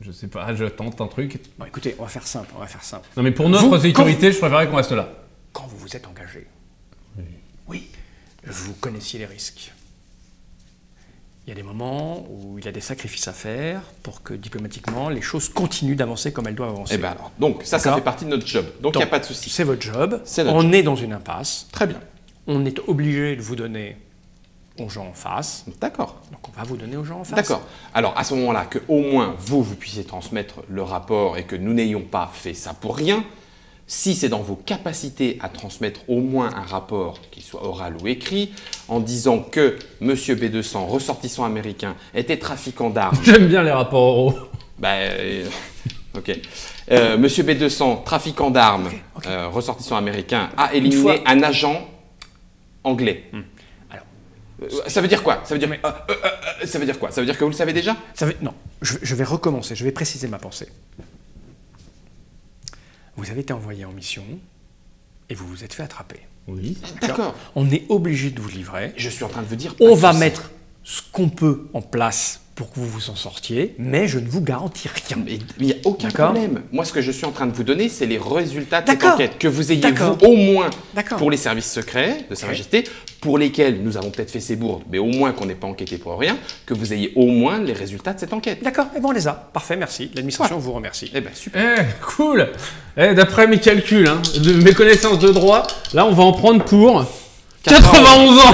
Speaker 3: Je sais pas, je tente un truc.
Speaker 2: Bon, écoutez, on va faire simple.
Speaker 3: Non, mais pour notre sécurité, je préférerais qu'on reste là.
Speaker 2: Quand vous vous êtes engagé, oui, vous connaissiez les risques. Il y a des moments où il y a des sacrifices à faire pour que diplomatiquement les choses continuent d'avancer comme elles doivent avancer.
Speaker 4: Eh ben alors, donc ça
Speaker 2: D'accord.
Speaker 4: fait partie de notre job. Donc il n'y a pas de souci.
Speaker 2: C'est votre job.
Speaker 4: C'est notre
Speaker 2: On
Speaker 4: job.
Speaker 2: est dans une impasse.
Speaker 4: Très bien.
Speaker 2: On est obligé de vous donner aux gens en face.
Speaker 4: D'accord.
Speaker 2: Donc on va vous donner aux gens en face.
Speaker 4: D'accord. Alors à ce moment-là, que au moins vous puissiez transmettre le rapport et que nous n'ayons pas fait ça pour rien, si c'est dans vos capacités à transmettre au moins un rapport, qu'il soit oral ou écrit, en disant que M. B200, ressortissant américain, était trafiquant d'armes.
Speaker 3: J'aime bien les rapports oraux.
Speaker 4: Ok. M. B200, trafiquant d'armes,
Speaker 2: Ok.
Speaker 4: ressortissant américain, a éliminé
Speaker 2: fois-
Speaker 4: un agent anglais.
Speaker 2: Alors,
Speaker 4: Ça veut dire quoi? Ça veut dire, ça veut dire quoi? Ça veut dire que vous le savez déjà?
Speaker 2: non, je vais recommencer, je vais préciser ma pensée. Vous avez été envoyé en mission et vous vous êtes fait attraper.
Speaker 3: Oui.
Speaker 4: D'accord.
Speaker 2: On est obligé de vous livrer.
Speaker 4: Je suis en train de vous dire.
Speaker 2: On
Speaker 4: pas de
Speaker 2: va
Speaker 4: souci.
Speaker 2: mettre ce qu'on peut en place pour que vous vous en sortiez, mais je ne vous garantis rien.
Speaker 4: Mais il n'y a aucun
Speaker 2: D'accord.
Speaker 4: problème. Moi, ce que je suis en train de vous donner, c'est les résultats de cette
Speaker 2: D'accord.
Speaker 4: enquête. Que vous ayez,
Speaker 2: D'accord.
Speaker 4: vous, au moins,
Speaker 2: D'accord.
Speaker 4: pour les services secrets de Sa Majesté, pour lesquels nous avons peut-être fait ces bourdes, mais au moins qu'on n'ait pas enquêté pour rien, que vous ayez au moins les résultats de cette enquête.
Speaker 2: D'accord, et bon, on les a. Parfait, merci. L'administration vous remercie.
Speaker 4: Eh bien, super.
Speaker 3: Eh, cool. D'après mes calculs, de mes connaissances de droit, là, on va en prendre pour 91 ans.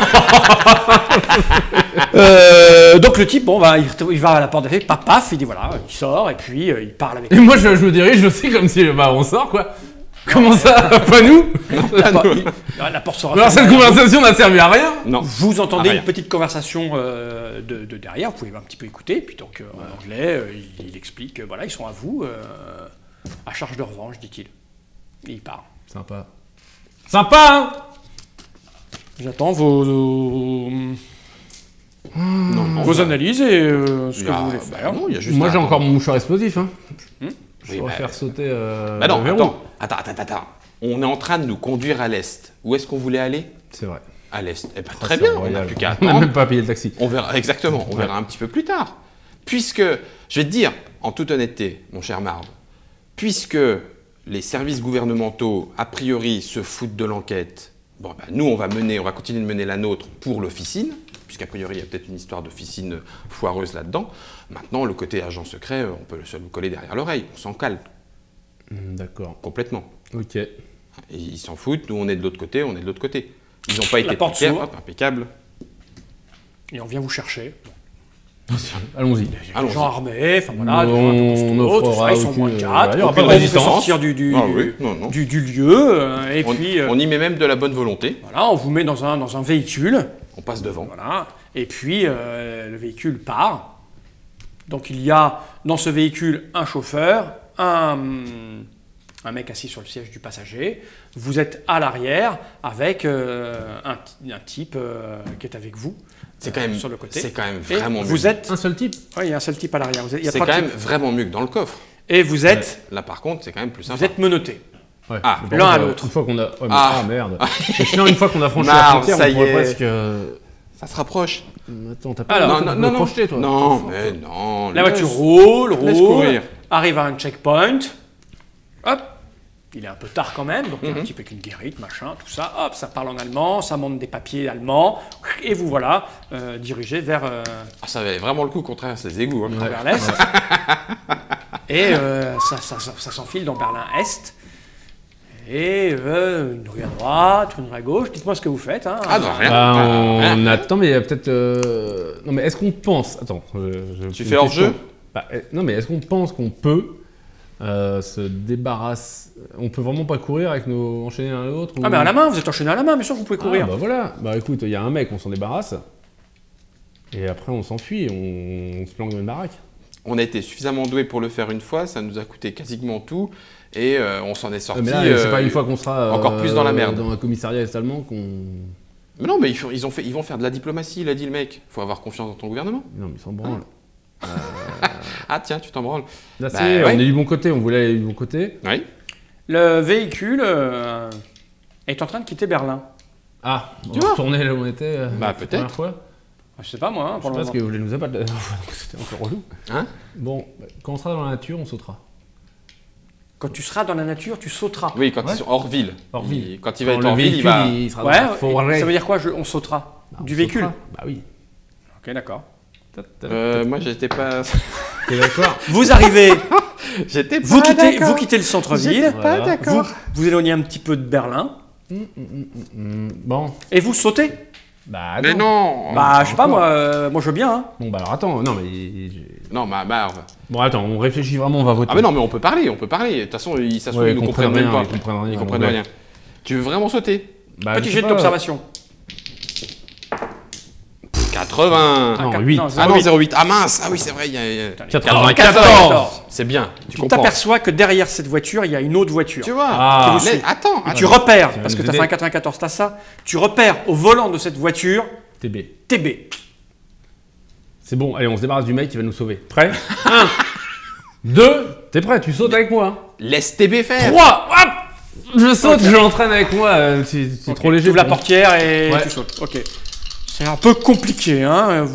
Speaker 2: Donc le type, bon, il va à la porte d'affaires, paf, paf, il dit voilà, il sort et puis il parle avec.
Speaker 3: Et moi, je me dirige, je sais comme si, on sort, quoi. Comment ça? Pas nous?
Speaker 2: La porte sera
Speaker 3: Alors, cette
Speaker 2: fermée.
Speaker 3: conversation n'a servi à rien.
Speaker 4: Non.
Speaker 2: Vous entendez
Speaker 4: Ah, rien.
Speaker 2: une petite conversation de derrière, vous pouvez un petit peu écouter, puis donc en anglais, il explique, voilà, ils sont à vous, à charge de revanche, dit-il. Et il part.
Speaker 3: Sympa. Sympa, hein?
Speaker 2: J'attends vos
Speaker 4: Non,
Speaker 2: analyses et ce que
Speaker 4: Ah,
Speaker 2: vous voulez
Speaker 4: bah
Speaker 2: faire.
Speaker 4: non, il y a juste
Speaker 3: Moi,
Speaker 4: à
Speaker 3: j'ai encore
Speaker 4: attendre.
Speaker 3: mon mouchoir explosif, hein. Je
Speaker 4: Oui,
Speaker 3: pourrais
Speaker 4: bah,
Speaker 3: faire sauter
Speaker 4: Bah non,
Speaker 3: le verrou.
Speaker 4: attends. On est en train de nous conduire à l'est. Où est-ce qu'on voulait aller?
Speaker 3: C'est vrai.
Speaker 4: À l'est. Eh ben,
Speaker 3: Ah,
Speaker 4: très
Speaker 3: c'est
Speaker 4: bien, on n'a
Speaker 3: royal.
Speaker 4: plus qu'à
Speaker 3: On n'a
Speaker 4: attendre.
Speaker 3: même pas payé le taxi.
Speaker 4: On verra, exactement, on verra un petit peu plus tard. Puisque, je vais te dire, en toute honnêteté, mon cher Marv, puisque les services gouvernementaux, a priori, se foutent de l'enquête, bon, ben, nous, on va continuer de mener la nôtre pour l'officine, puisqu'a priori, il y a peut-être une histoire d'officine foireuse là-dedans. Maintenant, le côté agent secret, on peut se le coller derrière l'oreille, on s'en cale
Speaker 3: D'accord.
Speaker 4: complètement.
Speaker 3: Ok.
Speaker 4: Et ils s'en foutent, nous, on est de l'autre côté, on est de l'autre côté. Ils n'ont pas été
Speaker 2: porte
Speaker 4: piqués,
Speaker 2: s'ouvre.
Speaker 4: hop, impeccable.
Speaker 2: Et on vient vous chercher.
Speaker 3: Allons-y.
Speaker 2: Des
Speaker 4: Allons-y.
Speaker 2: gens armés, enfin voilà, des
Speaker 3: On
Speaker 2: gens un peu costauds, tout
Speaker 3: offrira
Speaker 2: ça, ils sont
Speaker 3: aucune-
Speaker 2: moins 4.
Speaker 3: il y aura
Speaker 2: Donc,
Speaker 3: pas de
Speaker 2: on vous fait
Speaker 3: résistance.
Speaker 2: sortir du
Speaker 4: Ah oui, non.
Speaker 2: du lieu, et
Speaker 4: On,
Speaker 2: puis
Speaker 4: on y met même de la bonne volonté,
Speaker 2: voilà, on vous met dans un véhicule,
Speaker 4: on passe devant.
Speaker 2: voilà, et puis le véhicule part. Donc il y a dans ce véhicule un chauffeur, un mec assis sur le siège du passager. Vous êtes à l'arrière avec un type qui est avec vous.
Speaker 4: C'est quand même,
Speaker 2: sur le côté.
Speaker 4: c'est quand même
Speaker 2: Et
Speaker 4: vraiment mieux.
Speaker 2: vous êtes,
Speaker 3: Un seul type.
Speaker 2: oui, il y a un seul type à l'arrière. Il y a
Speaker 4: C'est
Speaker 2: trois
Speaker 4: quand même
Speaker 2: types.
Speaker 4: vraiment mieux que dans le coffre.
Speaker 2: Et vous êtes,
Speaker 4: Là, par contre, c'est quand même plus sympa.
Speaker 2: vous êtes menotté.
Speaker 3: Ouais.
Speaker 4: Ah,
Speaker 3: Mais par
Speaker 2: l'un
Speaker 3: contre,
Speaker 2: à l'autre.
Speaker 3: Une fois qu'on a. Ouais, mais-
Speaker 4: Ah.
Speaker 3: merde. Mais sinon, une fois qu'on a franchi la
Speaker 4: Marre,
Speaker 3: frontière,
Speaker 4: ça
Speaker 3: on
Speaker 4: y
Speaker 3: pourrait
Speaker 4: est.
Speaker 3: presque.
Speaker 4: Ça se rapproche.
Speaker 3: Attends, t'as pas
Speaker 2: Alors,
Speaker 3: le temps de me projeter, toi.
Speaker 4: Non, mais non.
Speaker 2: La
Speaker 4: laisse.
Speaker 2: voiture roule,
Speaker 4: laisse courir.
Speaker 2: arrive à un checkpoint. Hop, il est un peu tard quand même, donc il y a
Speaker 4: Mhm.
Speaker 2: un petit peu avec une guérite, machin, tout ça. Hop, ça parle en allemand, ça montre des papiers allemands, et vous voilà dirigé vers
Speaker 4: Ah, ça valait vraiment le coup qu'on traverse les égouts. Hein.
Speaker 3: Ouais.
Speaker 2: vers l'est. Et ça s'enfile dans Berlin-Est. Et une rue à droite, une rue à gauche. Dites-moi ce que vous faites. Hein.
Speaker 4: Ah non, rien.
Speaker 3: Bah,
Speaker 4: Rien.
Speaker 3: on attend, mais il y a peut-être. Non, mais est-ce qu'on pense. Attends.
Speaker 4: Tu fais hors-jeu?
Speaker 3: Non, mais est-ce qu'on pense qu'on peut se débarrasser. On peut vraiment pas courir avec nos enchaînés l'un à l'autre
Speaker 2: Ah, mais à la main, vous êtes enchaîné à la main, bien sûr, vous pouvez courir.
Speaker 3: Ah, bah voilà. Bah écoute, il y a un mec, on s'en débarrasse. Et après, on s'enfuit, on se planque dans une baraque.
Speaker 4: On a été suffisamment doués pour le faire une fois, ça nous a coûté quasiment tout, et on s'en est sorti.
Speaker 3: mais là, c'est pas une fois qu'on sera
Speaker 4: encore plus dans la merde.
Speaker 3: dans un commissariat est-allemand qu'on.
Speaker 4: Mais non, mais ils vont faire de la diplomatie, il a dit le mec. Faut avoir confiance dans ton gouvernement.
Speaker 3: Non, mais ils s'en branlent.
Speaker 4: Ah tiens, tu t'en branles.
Speaker 3: Là,
Speaker 4: Bah,
Speaker 3: c'est,
Speaker 4: ouais.
Speaker 3: on est du bon côté, on voulait aller du bon côté.
Speaker 4: Oui.
Speaker 2: Le véhicule est en train de quitter Berlin.
Speaker 3: Ah, on
Speaker 4: Tu
Speaker 3: va
Speaker 4: vois.
Speaker 3: retourner là où on était
Speaker 4: Bah,
Speaker 3: la
Speaker 4: peut-être.
Speaker 3: première fois.
Speaker 2: Je sais pas moi, hein, pour le
Speaker 3: Parce
Speaker 2: moment.
Speaker 3: que vous voulez nous abattre la dernière fois, donc c'était encore relou.
Speaker 4: Hein?
Speaker 3: Bon, quand on sera dans la nature, on sautera.
Speaker 2: Quand tu seras dans la nature, tu sauteras.
Speaker 4: Oui, quand
Speaker 3: Ouais.
Speaker 4: ils sont hors ville.
Speaker 3: Hors ville.
Speaker 4: Quand il va
Speaker 3: Quand
Speaker 4: être
Speaker 3: le
Speaker 4: en ville, il
Speaker 3: véhicule,
Speaker 4: va.
Speaker 3: il sera
Speaker 2: Ouais,
Speaker 3: dans la forêt.
Speaker 2: ça veut dire quoi on sautera
Speaker 3: Bah, on
Speaker 2: du véhicule.
Speaker 3: sautera. Bah oui.
Speaker 2: Ok, d'accord.
Speaker 4: Moi, j'étais pas.
Speaker 3: T'es d'accord?
Speaker 2: Vous arrivez,
Speaker 4: J'étais pas.
Speaker 2: vous quittez
Speaker 4: d'accord.
Speaker 2: le centre-ville,
Speaker 4: J'étais pas
Speaker 3: Voilà.
Speaker 4: d'accord.
Speaker 2: vous éloignez un petit peu de Berlin
Speaker 3: Bon.
Speaker 2: et vous sautez.
Speaker 3: Bah
Speaker 4: Mais non.
Speaker 2: Bah, je sais pas
Speaker 3: encore.
Speaker 2: moi je veux bien. Hein.
Speaker 3: Bon, bah alors attends, non mais.
Speaker 4: Non, ma barbe.
Speaker 3: Bon, attends, on réfléchit vraiment, on va voter.
Speaker 4: Ah mais non, mais on peut parler, on peut parler. De toute façon, ça se trouve,
Speaker 3: Ouais,
Speaker 4: ils nous comprennent même pas.
Speaker 3: Ils comprennent rien.
Speaker 4: Ils comprennent rien. Tu veux vraiment sauter?
Speaker 3: Bah,
Speaker 2: Petit
Speaker 3: je
Speaker 2: jet
Speaker 3: sais pas.
Speaker 2: d'observation.
Speaker 4: 80.
Speaker 3: Non,
Speaker 2: Ah,
Speaker 3: 8.
Speaker 2: non,
Speaker 4: Ah non, 0,8. Ah mince. Ah oui, c'est vrai, il y a.
Speaker 3: 94.
Speaker 4: C'est bien, tu
Speaker 2: Tu
Speaker 4: comprends.
Speaker 2: t'aperçois que derrière cette voiture, il y a une autre voiture.
Speaker 4: Tu vois.
Speaker 3: Ah.
Speaker 2: Qui vous suit.
Speaker 4: Attends,
Speaker 2: Et
Speaker 4: attends.
Speaker 2: tu repères,
Speaker 3: Tu vas
Speaker 2: parce que
Speaker 3: nous
Speaker 2: tu as fait
Speaker 3: aider.
Speaker 2: un 94, t'as ça, tu repères au volant de cette voiture
Speaker 3: TB.
Speaker 2: TB.
Speaker 3: C'est bon, allez, on se débarrasse du mec qui va nous sauver. Prêt 1, 2, t'es prêt, tu sautes avec moi. Hein.
Speaker 4: Laisse TB faire.
Speaker 2: 3, hop.
Speaker 3: Je saute, je l'entraîne avec moi, c'est trop léger.
Speaker 2: Tu ouvres la
Speaker 3: pour moi.
Speaker 2: portière et
Speaker 3: Ouais.
Speaker 2: tu sautes. Ok. C'est un peu compliqué, hein.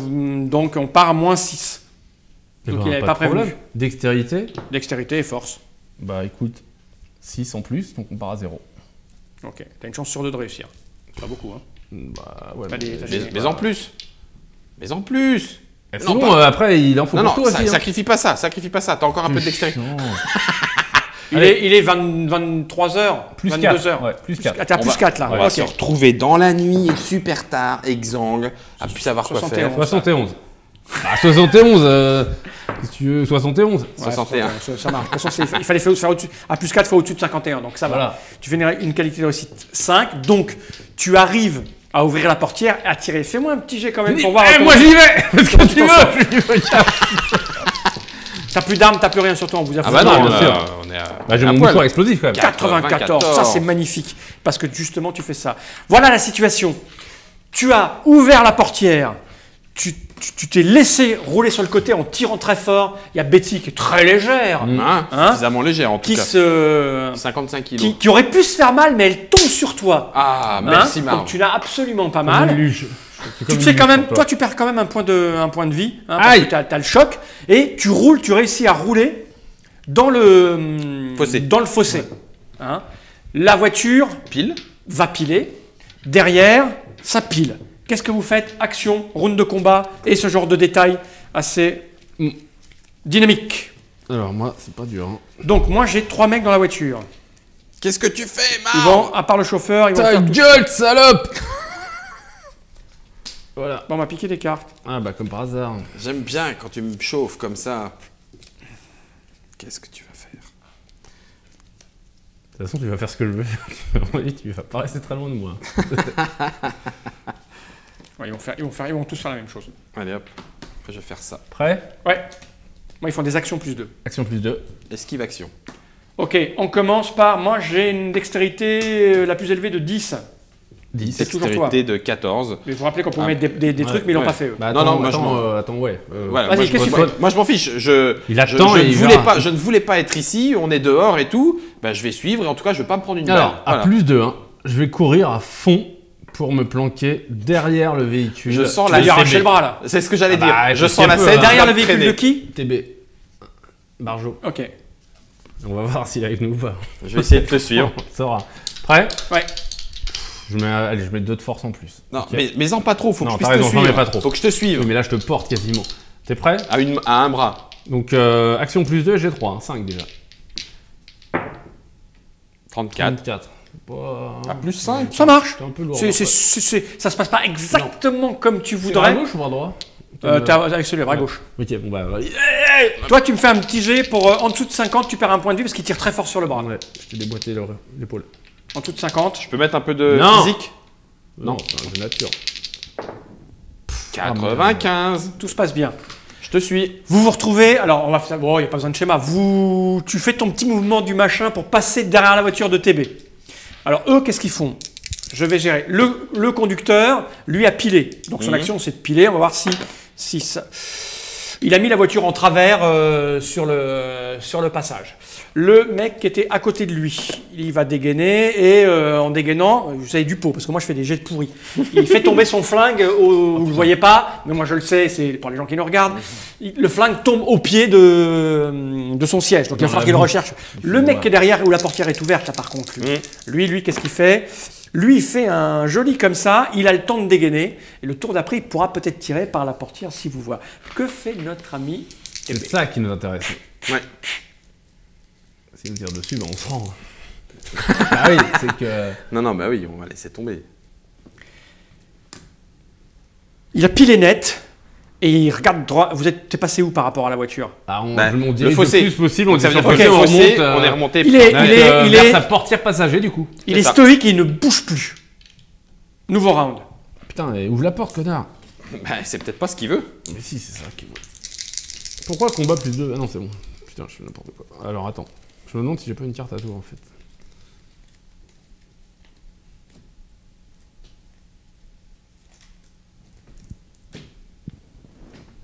Speaker 2: Donc on part à moins 6.
Speaker 3: Eh
Speaker 2: Donc
Speaker 3: ben,
Speaker 2: il avait
Speaker 3: de
Speaker 2: pas prévenu.
Speaker 3: problème. Dextérité,
Speaker 2: Dextérité et force.
Speaker 3: bah écoute, 6 en plus, donc on part à 0.
Speaker 2: Ok. T'as une chance sur 2 de réussir. C'est pas beaucoup, hein.
Speaker 3: Bah ouais.
Speaker 2: T'as des- t'as des-
Speaker 4: Mais en plus. Mais en plus.
Speaker 3: C'est
Speaker 4: Non,
Speaker 3: bon,
Speaker 4: pas-
Speaker 3: après il en faut
Speaker 4: Non,
Speaker 3: pour
Speaker 4: non,
Speaker 3: toi aussi. hein.
Speaker 4: sacrifie pas ça, sacrifie pas ça. T'as encore un peu de dextérité.
Speaker 3: Chiant.
Speaker 2: Il est 23 heures,
Speaker 3: Plus
Speaker 2: 22
Speaker 3: 4,
Speaker 2: heures.
Speaker 3: ouais, plus 4.
Speaker 2: Ah, t'as
Speaker 4: On
Speaker 2: plus
Speaker 4: va-
Speaker 2: 4 là.
Speaker 4: On va
Speaker 2: Ok.
Speaker 4: se retrouver dans la nuit, super tard, exsangue, à plus savoir quoi
Speaker 2: 71.
Speaker 4: faire.
Speaker 3: 71. Bah 71, si tu veux, 71.
Speaker 2: Ouais,
Speaker 4: 61.
Speaker 2: ça marche. De toute façon, il fallait faire au-dessus. À plus 4 fois au-dessus de 51, donc ça va.
Speaker 3: Voilà.
Speaker 2: Tu fais une qualité de réussite 5, donc tu arrives à ouvrir la portière et à tirer. Fais-moi un petit jet quand même pour voir.
Speaker 3: Moi j'y vais parce que tu
Speaker 2: t'en sors.
Speaker 3: veux.
Speaker 2: T'as plus d'armes, t'as plus rien sur toi, on vous a
Speaker 4: Ah bah
Speaker 2: foutu.
Speaker 4: non,
Speaker 3: bien sûr.
Speaker 4: on est à.
Speaker 3: Bah j'ai
Speaker 4: à
Speaker 3: mon
Speaker 4: poil.
Speaker 3: mouchoir explosif quand même.
Speaker 2: 94, ça c'est magnifique, parce que justement tu fais ça. Voilà la situation. Tu as ouvert la portière, tu t'es laissé rouler sur le côté en tirant très fort. Il y a Betty qui est très légère,
Speaker 4: Hein,
Speaker 2: Hein
Speaker 4: suffisamment légère en tout
Speaker 2: qui,
Speaker 4: cas. 55 kilos.
Speaker 2: qui aurait pu se faire mal, mais elle tombe sur toi.
Speaker 4: Ah,
Speaker 2: Hein
Speaker 4: merci
Speaker 2: Donc
Speaker 4: Marv.
Speaker 2: tu l'as absolument pas
Speaker 3: Comme
Speaker 2: mal.
Speaker 3: une luge. C'est
Speaker 2: Tu
Speaker 3: comme
Speaker 2: te
Speaker 3: une
Speaker 2: fais
Speaker 3: luge
Speaker 2: quand même,
Speaker 3: pour
Speaker 2: toi tu perds quand même un point de vie, hein, parce
Speaker 3: Aïe.
Speaker 2: que t'as le choc, et tu roules, tu réussis à rouler dans le
Speaker 4: Fossé.
Speaker 2: Dans le fossé. Hein. La voiture
Speaker 4: Pile.
Speaker 2: va piler, derrière, ça pile. Qu'est-ce que vous faites? Action, round de combat et ce genre de détails assez dynamiques.
Speaker 3: Alors moi c'est pas dur. Hein.
Speaker 2: Donc moi j'ai 3 mecs dans la voiture.
Speaker 4: Qu'est-ce que tu fais,
Speaker 2: Ils
Speaker 4: Marv?
Speaker 2: vont, à part le chauffeur, ils vont
Speaker 3: Ta
Speaker 2: faire tout.
Speaker 3: gueule salope. Voilà.
Speaker 2: Bon, on va piquer des cartes.
Speaker 3: Ah bah comme par hasard.
Speaker 4: J'aime bien quand tu me chauffes comme ça. Qu'est-ce que tu vas faire?
Speaker 3: De toute façon tu vas faire ce que je veux. Oui, tu vas pas rester très loin de moi.
Speaker 2: Ouais, ils vont tous faire la même chose.
Speaker 4: Allez hop, après je vais faire ça.
Speaker 3: Prêt?
Speaker 2: Ouais. Moi, ils font des actions plus 2.
Speaker 3: Action plus 2.
Speaker 4: Esquive action.
Speaker 2: Ok, on commence par. Moi, j'ai une dextérité la plus élevée de 10.
Speaker 3: 10.
Speaker 2: C'est toujours
Speaker 4: Dextérité de 14.
Speaker 2: Mais vous vous rappelez qu'on pouvait
Speaker 4: Ah.
Speaker 2: mettre des trucs, mais ils l'ont
Speaker 4: Ouais.
Speaker 2: pas fait eux.
Speaker 3: Bah,
Speaker 4: Non,
Speaker 3: attends,
Speaker 4: non, moi, je m'en-
Speaker 3: attends, ouais.
Speaker 4: Voilà,
Speaker 2: Vas-y,
Speaker 4: moi, je
Speaker 2: qu'est-ce que tu
Speaker 4: me-
Speaker 2: fais?
Speaker 4: moi, je m'en fiche.
Speaker 3: Il attend et il verra.
Speaker 4: Je ne voulais pas être ici, on est dehors et tout. Ben, je vais suivre et en tout cas, je ne vais pas me prendre une balle.
Speaker 3: Alors, à
Speaker 4: Voilà.
Speaker 3: plus de 1, je vais courir à fond pour me planquer derrière le véhicule.
Speaker 4: Je sens
Speaker 2: Tu
Speaker 4: la
Speaker 2: vas lui arracher
Speaker 4: CB.
Speaker 2: le bras là.
Speaker 4: C'est ce que j'allais
Speaker 3: Ah bah,
Speaker 4: dire. Je
Speaker 3: c'est
Speaker 4: sens la
Speaker 3: un peu,
Speaker 4: scène.
Speaker 3: hein.
Speaker 2: Derrière
Speaker 4: va
Speaker 2: le véhicule
Speaker 4: traîner.
Speaker 2: de qui?
Speaker 3: TB. Barjo.
Speaker 2: Ok.
Speaker 3: On va voir s'il arrive nous ou pas.
Speaker 4: Je vais essayer de te suivre.
Speaker 3: On saura. Prêt?
Speaker 2: Ouais.
Speaker 3: Allez, je mets 2 de force en plus.
Speaker 4: Non,
Speaker 3: Ok.
Speaker 4: mais en pas trop, faut que
Speaker 3: Non,
Speaker 4: je puisse
Speaker 3: t'as raison,
Speaker 4: te
Speaker 3: j'en mets
Speaker 4: suivre.
Speaker 3: pas trop.
Speaker 4: Faut que je te suive.
Speaker 3: Oui, mais là, je te porte quasiment. T'es prêt?
Speaker 4: À un bras.
Speaker 3: Donc, action plus 2, j'ai 3. 5 déjà.
Speaker 4: 34.
Speaker 3: 4.
Speaker 4: À plus 5.
Speaker 2: Ça marche.
Speaker 3: C'est un peu lourd.
Speaker 2: Ça se passe pas exactement comme tu
Speaker 3: Bras
Speaker 2: voudrais.
Speaker 3: gauche ou bras droit?
Speaker 2: T'as avec celui-là, bras gauche.
Speaker 3: Ok, bon bah.
Speaker 2: Toi, tu me fais un petit jet pour en dessous de 50, tu perds un point de vie parce qu'il tire très fort sur le bras.
Speaker 3: Ouais, je t'ai déboîté l'épaule.
Speaker 2: En dessous de 50.
Speaker 4: Je peux mettre un peu de
Speaker 3: Non.
Speaker 4: physique.
Speaker 3: Non, c'est un jeu nature.
Speaker 4: 95.
Speaker 2: Tout se passe bien.
Speaker 4: Je te suis.
Speaker 2: Vous vous retrouvez, alors on va faire, bon, il n'y a pas besoin de schéma, tu fais ton petit mouvement du machin pour passer derrière la voiture de TB. Alors eux, qu'est-ce qu'ils font? Je vais gérer. Le conducteur, lui, a pilé. Donc son action, c'est de piler. On va voir si ça... Il a mis la voiture en travers sur sur le passage. Le mec qui était à côté de lui, il va dégainer et en dégainant, vous savez du pot, parce que moi je fais des jets de pourris. Il fait tomber son flingue où vous ne le voyez pas, mais moi je le sais, c'est pour les gens qui nous regardent. Le flingue tombe au pied de son siège, donc il va falloir qu'il le recherche. Le mec qui est derrière où la portière est ouverte, là par contre, lui qu'est-ce qu'il fait? Lui, il fait un joli comme ça, il a le temps de dégainer, et le tour d'après, il pourra peut-être tirer par la portière si vous voit. Que fait notre ami?
Speaker 3: C'est ça qui nous intéresse.
Speaker 4: Ouais.
Speaker 3: Si on tire dessus, ben on se rend. Ah oui, c'est que...
Speaker 4: Non, bah oui, on va laisser tomber.
Speaker 2: Il a pilé net, et il regarde droit. T'es passé où par rapport à la voiture?
Speaker 3: Ah, on
Speaker 4: Bah,
Speaker 3: dirige
Speaker 4: le fossé.
Speaker 3: le plus possible, on
Speaker 4: Donc, ça veut
Speaker 3: est
Speaker 4: dire
Speaker 3: sur
Speaker 4: que
Speaker 3: le
Speaker 4: le
Speaker 3: fossé,
Speaker 4: fossé, on est remonté.
Speaker 2: Il est
Speaker 3: vers sa portière passager, du coup.
Speaker 2: Il
Speaker 4: C'est
Speaker 2: est
Speaker 4: ça.
Speaker 2: stoïque et il ne bouge plus. Nouveau round.
Speaker 3: Putain, ouvre la porte, connard.
Speaker 4: Bah, c'est peut-être pas ce qu'il veut.
Speaker 3: Mais si, c'est ça qui... Pourquoi combat plus 2? Ah non, c'est bon. Putain, je fais n'importe quoi. Alors, attends. Je me demande si j'ai pas une carte à tour, en fait.